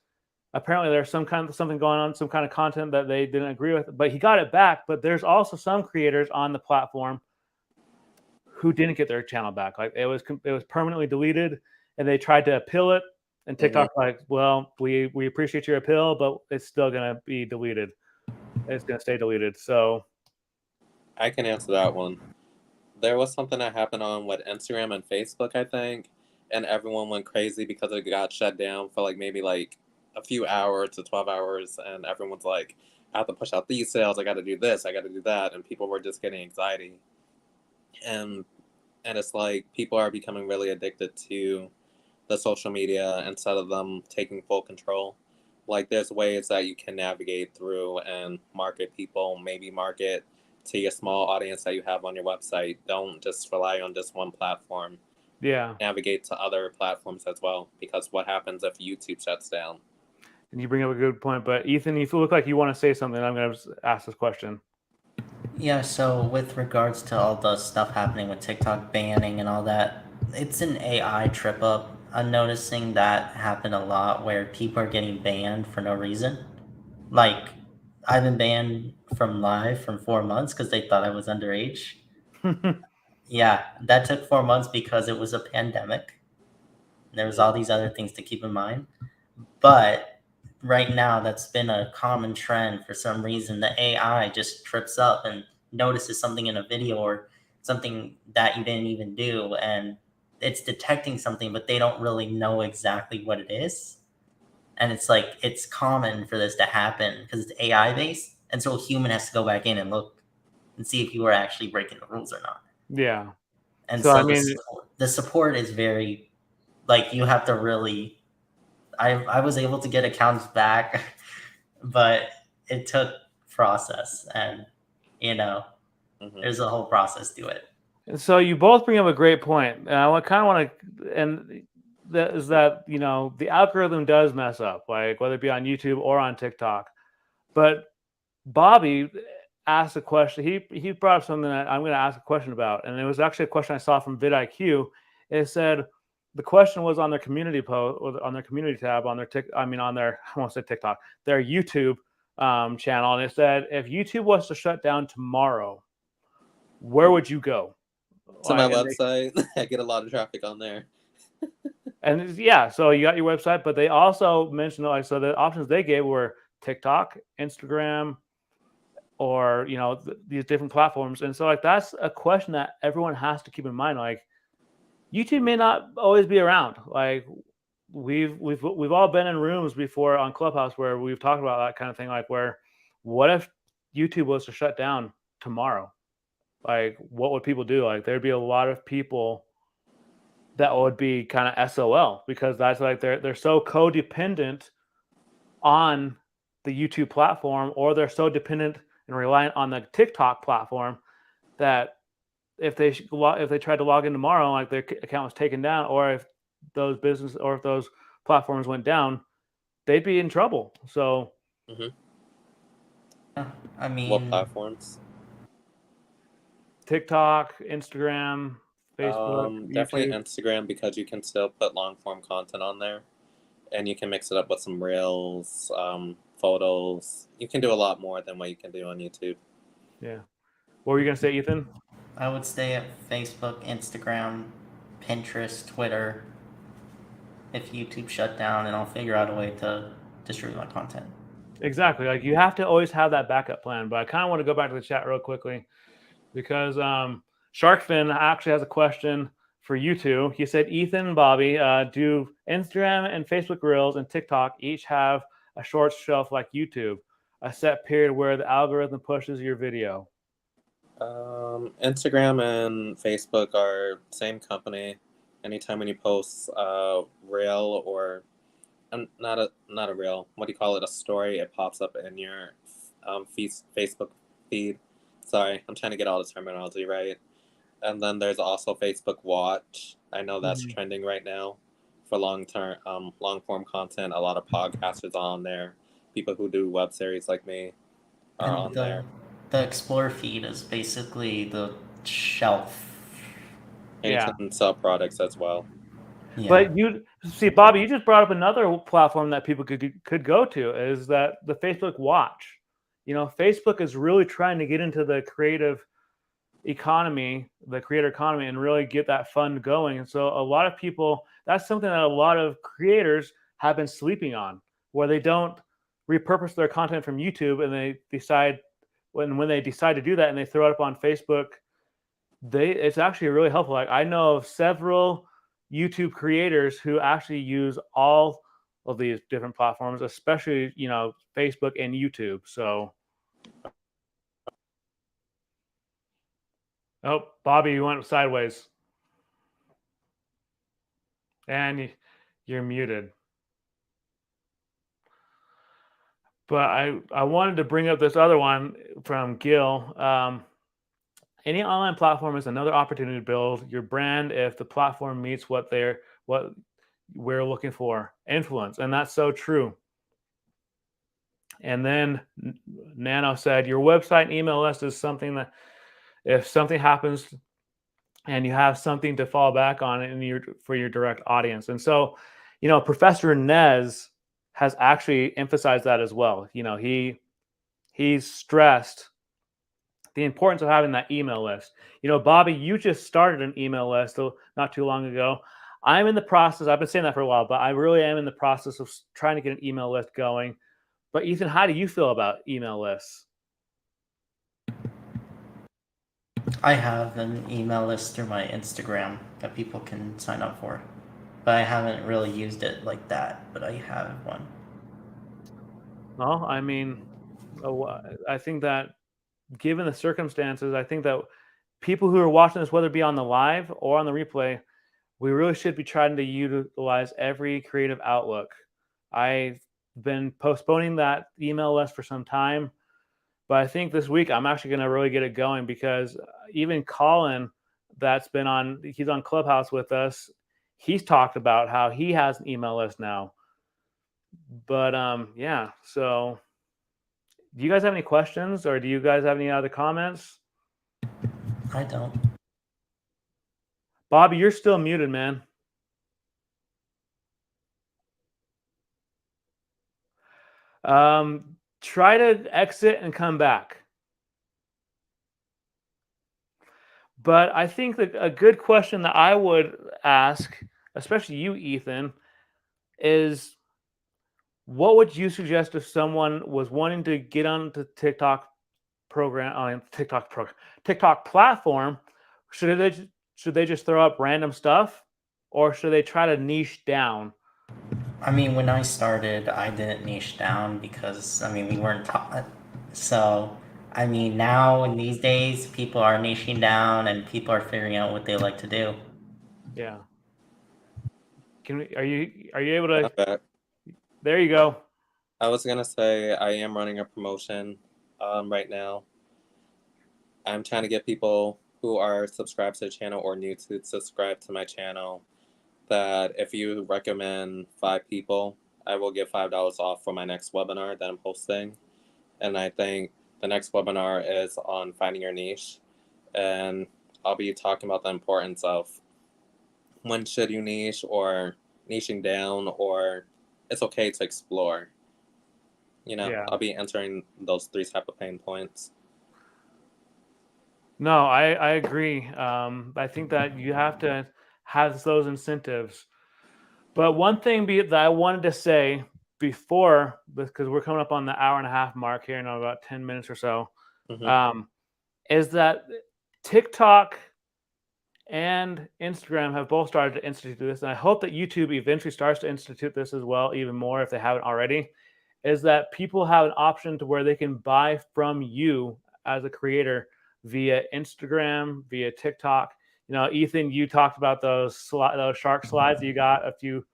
apparently there's something going on, some kind of content that they didn't agree with. But he got it back. But there's also some creators on the platform who didn't get their channel back. Like it was permanently deleted, and they tried to appeal it. And TikTok like, well, we appreciate your appeal, but it's still gonna be deleted. It's gonna stay deleted. So I can answer that one. There was something that happened on Instagram and Facebook, I think, and everyone went crazy because it got shut down for like maybe like a few hours to 12 hours, and everyone's like, I have to push out these sales, I got to do this, I got to do that, and people were just getting anxiety. And it's like people are becoming really addicted to the social media instead of them taking full control. Like there's ways that you can navigate through and market people, maybe market to your small audience that you have on your website. Don't just rely on just one platform. yeah, Navigate to other platforms as well, because what happens if YouTube shuts down? and you bring up a good point. But Ethan, you look like you want to say something. I'm going to ask this question. Yeah, so with regards to all the stuff happening with TikTok banning and all that, it's an AI trip up. I'm noticing that happen a lot where people are getting banned for no reason. Like, I've been banned from live from 4 months because they thought I was underage. Yeah, that took 4 months because it was a pandemic. There was all these other things to keep in mind. But right now, that's been a common trend for some reason. The AI just trips up and notices something in a video or something that you didn't even do, and it's detecting something, but they don't really know exactly what it is. And it's like, it's common for this to happen because it's AI based. And so a human has to go back in and look and see if you are actually breaking the rules or not. Yeah. And So, so I mean, the support is very, like, you have to really, I was able to get accounts back, but it took process, and there's a whole process to it. so you both bring up a great point. And I kind of want to, and that is that, the algorithm does mess up, like whether it be on YouTube or on TikTok. But Bobby asked a question. He brought up something that I'm going to ask a question about. And it was actually a question I saw from vidIQ. It said, the question was on their community post, on their community tab, on their I won't say TikTok, their YouTube channel. And it said, if YouTube was to shut down tomorrow, where would you go? So my and website, I get a lot of traffic on there. And yeah, so you got your website, but they also mentioned like so the options they gave were TikTok, Instagram, or these different platforms. And so like that's a question that everyone has to keep in mind. Like YouTube may not always be around. Like we've all been in rooms before on Clubhouse where we've talked about that kind of thing. Like where what if YouTube was to shut down tomorrow? Like what would people do? Like there'd be a lot of people that would be kind of SOL because that's like they're so codependent on the YouTube platform, or they're so dependent and reliant on the TikTok platform that if they tried to log in tomorrow, like their account was taken down, or if those platforms went down, they'd be in trouble. So, I What mean, platforms? TikTok, Instagram, Facebook, Definitely YouTube. Instagram, because you can still put long form content on there, and you can mix it up with some reels, photos. You can do a lot more than what you can do on YouTube. Yeah. What were you gonna say, Ethan? I would stay at Facebook, Instagram, Pinterest, Twitter. If YouTube shut down, and I'll figure out a way to distribute my content. Exactly. Like you have to always have that backup plan. But I kind of want to go back to the chat real quickly because Sharkfin actually has a question for you two. He said, Ethan and Bobby, do Instagram and Facebook Reels and TikTok each have a short shelf like YouTube, a set period where the algorithm pushes your video? Instagram and Facebook are same company. Anytime when you post a reel or not a reel, what do you call it? A story. It pops up in your Facebook feed. Sorry, I'm trying to get all the terminology right. And then there's also Facebook Watch. I know that's trending right now for long form content. A lot of podcasters are on there. People who do web series like me are And on there. the Explore feed is basically the shelf. And you can sell products as well. Yeah. But you see, Bobby, you just brought up another platform that people could go to is that the Facebook Watch. Facebook is really trying to get into the creative economy, the creator economy, and really get that fund going. And so a lot of people, that's something that a lot of creators have been sleeping on, where they don't repurpose their content from YouTube and they decide when they decide to do that and they throw it up on Facebook, it's actually really helpful. Like I know of several YouTube creators who actually use all of these different platforms, especially Facebook and YouTube. So, oh, Bobby, you went sideways, and you're muted. But I wanted to bring up this other one from Gil. Any online platform is another opportunity to build your brand if the platform meets what we're looking for, influence, and that's so true. And then Nano said, your website and email list is something that if something happens and you have something to fall back on for your direct audience. And so, Professor Nez has actually emphasized that as well. He's stressed the importance of having that email list. Bobby, you just started an email list not too long ago. I'm in the process. I've been saying that for a while, but I really am in the process of trying to get an email list going. But Ethan, how do you feel about email lists? I have an email list through my Instagram that people can sign up for, but I haven't really used it like that, but I have one. Well, I mean, I think that given the circumstances, I think that people who are watching this, whether it be on the live or on the replay, we really should be trying to utilize every creative outlook. I've been postponing that email list for some time, but I think this week I'm actually going to really get it going because even Colin, he's on Clubhouse with us. He's talked about how he has an email list now. But yeah, so do you guys have any questions or do you guys have any other comments? I don't. Bobby, you're still muted, man. Try to exit and come back. But I think that a good question that I would ask, especially you, Ethan, is what would you suggest if someone was wanting to get onto TikTok platform? Should they just throw up random stuff, or should they try to niche down? I mean, when I started, I didn't niche down because, I mean, we weren't taught. So, I mean, now in these days, people are niching down and people are figuring out what they like to do. Yeah. Are you able to? I'm back. There you go. I was gonna say I am running a promotion right now. I'm trying to get people who are subscribed to the channel or new to subscribe to my channel that if you recommend 5 people, I will give $5 off for my next webinar that I'm hosting. And I think the next webinar is on finding your niche. And I'll be talking about the importance of when should you niche or niching down, or it's okay to explore. You know, Yeah. I'll be answering those 3 type of pain points. No, I agree. I think that you have to have those incentives. But one thing that I wanted to say before, because we're coming up on the hour and a half mark here in about 10 minutes or so, is that TikTok and Instagram have both started to institute this. And I hope that YouTube eventually starts to institute this as well, even more if they haven't already, is that people have an option to where they can buy from you as a creator via Instagram, via TikTok. You know, Ethan, you talked about those shark slides that you got a few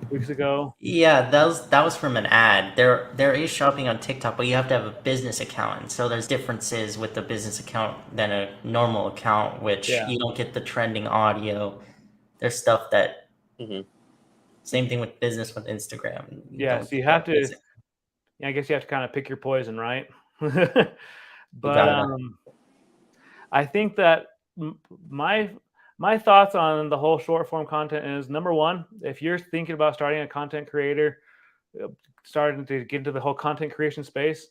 weeks ago. Yeah, that was from an ad. There is shopping on TikTok, but you have to have a business account. And so there's differences with the business account than a normal account, which Yeah. you don't get the trending audio. There's stuff that same thing with business with Instagram. Yeah, so you have to. I guess you have to kind of pick your poison, right? But I think that my thoughts on the whole short form content is, number one, if you're thinking about starting a content creator, starting to get into the whole content creation space,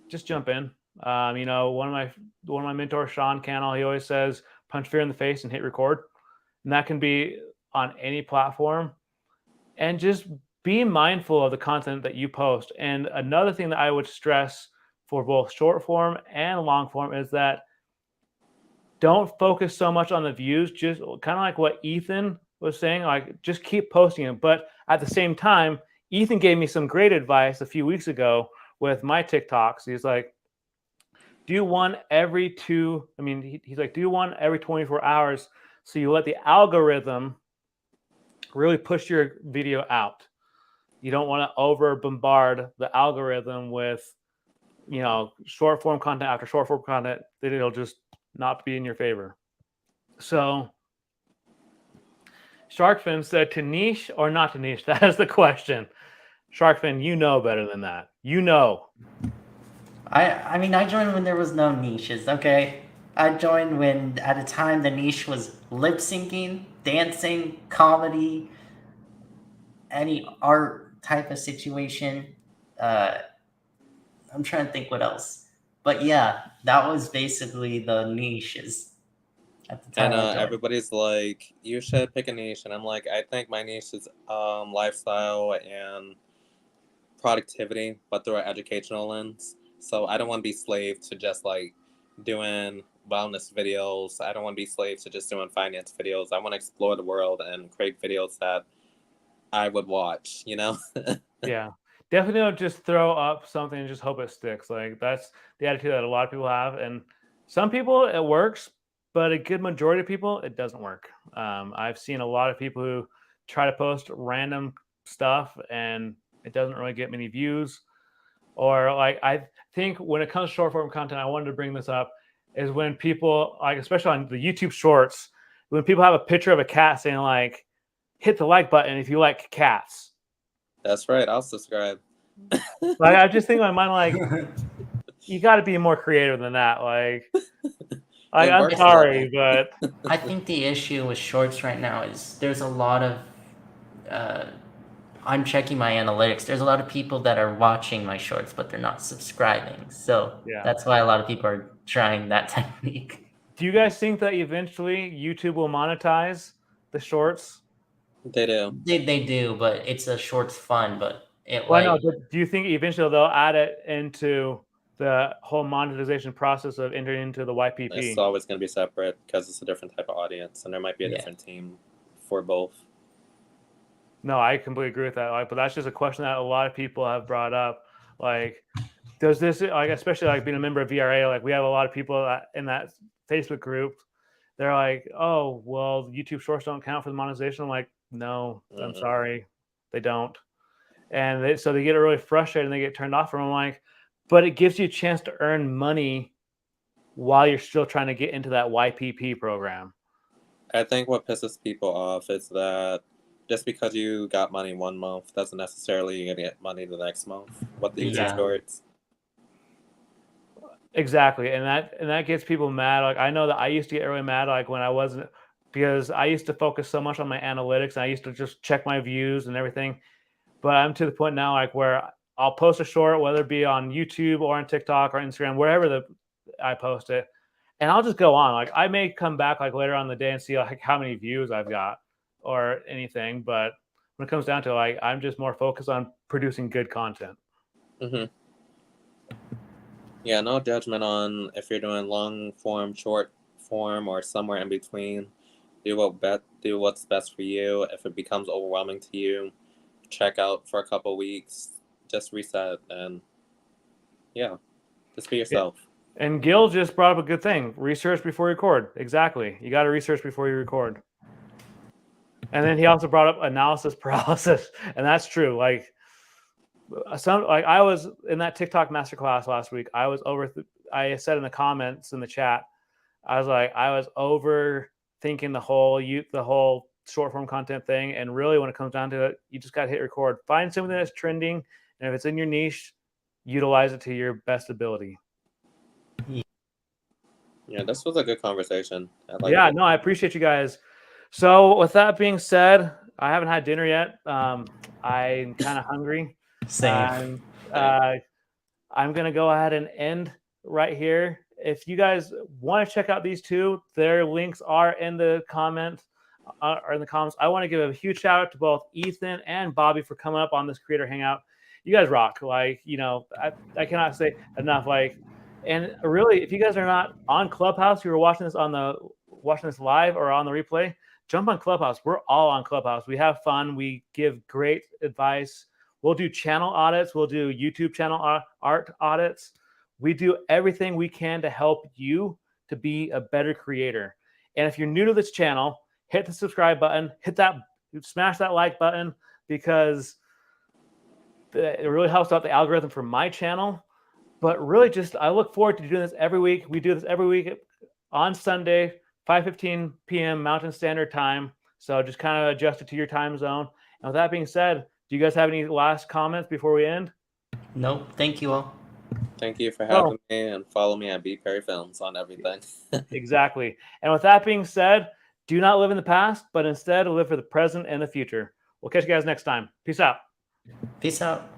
just jump in. You know, one of my mentors, Sean Cannell, he always says, punch fear in the face and hit record. And that can be on any platform. And just be mindful of the content that you post. And another thing that I would stress for both short form and long form is that don't focus so much on the views, just kind of like what Ethan was saying, like just keep posting it. But at the same time, Ethan gave me some great advice a few weeks ago with my TikToks. He's like, do one every 24 hours. So you let the algorithm really push your video out. You don't want to over bombard the algorithm with, you know, short form content after short form content, that it'll just not be in your favor. So Sharkfin said, to niche or not to niche? That is the question. Sharkfin, you know better than that. You know. I mean, I joined when there was no niches, okay? I joined when, at a time, the niche was lip syncing, dancing, comedy, any art type of situation. I'm trying to think what else. But yeah, that was basically the niches at the time. And everybody's like, you should pick a niche. And I'm like, I think my niche is lifestyle and productivity, but through an educational lens. So I don't want to be slave to just like doing wellness videos. I don't want to be slave to just doing finance videos. I want to explore the world and create videos that I would watch, you know? Yeah. Definitely don't just throw up something and just hope it sticks. Like, that's the attitude that a lot of people have. And some people it works, but a good majority of people, it doesn't work. I've seen a lot of people who try to post random stuff and it doesn't really get many views. Or like, I think when it comes to short form content, I wanted to bring this up, is when people, like, especially on the YouTube shorts, when people have a picture of a cat saying like, hit the like button if you like cats. That's right. I'll subscribe. Like, I just think in my mind, like, you got to be more creative than that. Like I'm sorry, but I think the issue with shorts right now is there's a lot of I'm checking my analytics. There's a lot of people that are watching my shorts, but they're not subscribing. So yeah, that's why a lot of people are trying that technique. Do you guys think that eventually YouTube will monetize the shorts? They do. They do, but it's a shorts fun. But it Well, like no, but do you think eventually they'll add it into the whole monetization process of entering into the YPP? It's always going to be separate because it's a different type of audience, and there might be a Yeah. different team for both. No, I completely agree with that. Like, but that's just a question that a lot of people have brought up. Like, does this, like, especially like being a member of VRA, like we have a lot of people in that Facebook group. They're like, oh, well, YouTube Shorts don't count for the monetization. I'm like, no, I'm sorry, they don't. And so they get really frustrated and they get turned off from them. I'm like, but it gives you a chance to earn money while you're still trying to get into that YPP program. I think what pisses people off is that just because you got money one month doesn't necessarily you're gonna get money the next month. What the Yeah. shorts. Exactly, and that gets people mad. Like I know that I used to get really mad, like when I wasn't, because I used to focus so much on my analytics. And I used to just check my views and everything. But I'm to the point now, like where I'll post a short, whether it be on YouTube or on TikTok or Instagram, wherever I post it, and I'll just go on. Like I may come back like later on in the day and see like how many views I've got or anything. But when it comes down to it, like I'm just more focused on producing good content. Mm-hmm. Yeah, no judgment on if you're doing long form, short form, or somewhere in between. Do what's best for you. If it becomes overwhelming to you, check out for a couple weeks. Just reset and yeah, just be yourself. Yeah. And Gil just brought up a good thing: research before you record. Exactly, you got to research before you record. And then he also brought up analysis paralysis, and that's true. Like I was in that TikTok masterclass last week. I said in the comments in the chat, I was overthinking the whole short form content thing. And really, when it comes down to it, you just got to hit record. Find something that's trending, and if it's in your niche, utilize it to your best ability. Yeah, this was a good conversation. I appreciate you guys. So with that being said, I haven't had dinner yet. I'm kind of hungry. same. I'm going to go ahead and end right here. If you guys want to check out these two, their links are in the comments. I want to give a huge shout out to both Ethan and Bobby for coming up on this creator hangout. You guys rock. Like, I cannot say enough. Like, and really, if you guys are not on Clubhouse, you are watching this live or on the replay, jump on Clubhouse. We're all on Clubhouse. We have fun. We give great advice. We'll do channel audits. We'll do YouTube channel art audits. We do everything we can to help you to be a better creator. And if you're new to this channel, hit the subscribe button, smash that like button, because it really helps out the algorithm for my channel. But really I look forward to doing this every week. We do this every week on Sunday, 5:15 p.m. Mountain Standard Time. So just kind of adjust it to your time zone. And with that being said, do you guys have any last comments before we end? Nope. Thank you all. Thank you for having me, and follow me at B Perry Films on everything. Exactly. And with that being said, do not live in the past, but instead live for the present and the future. We'll catch you guys next time. Peace out. Peace out.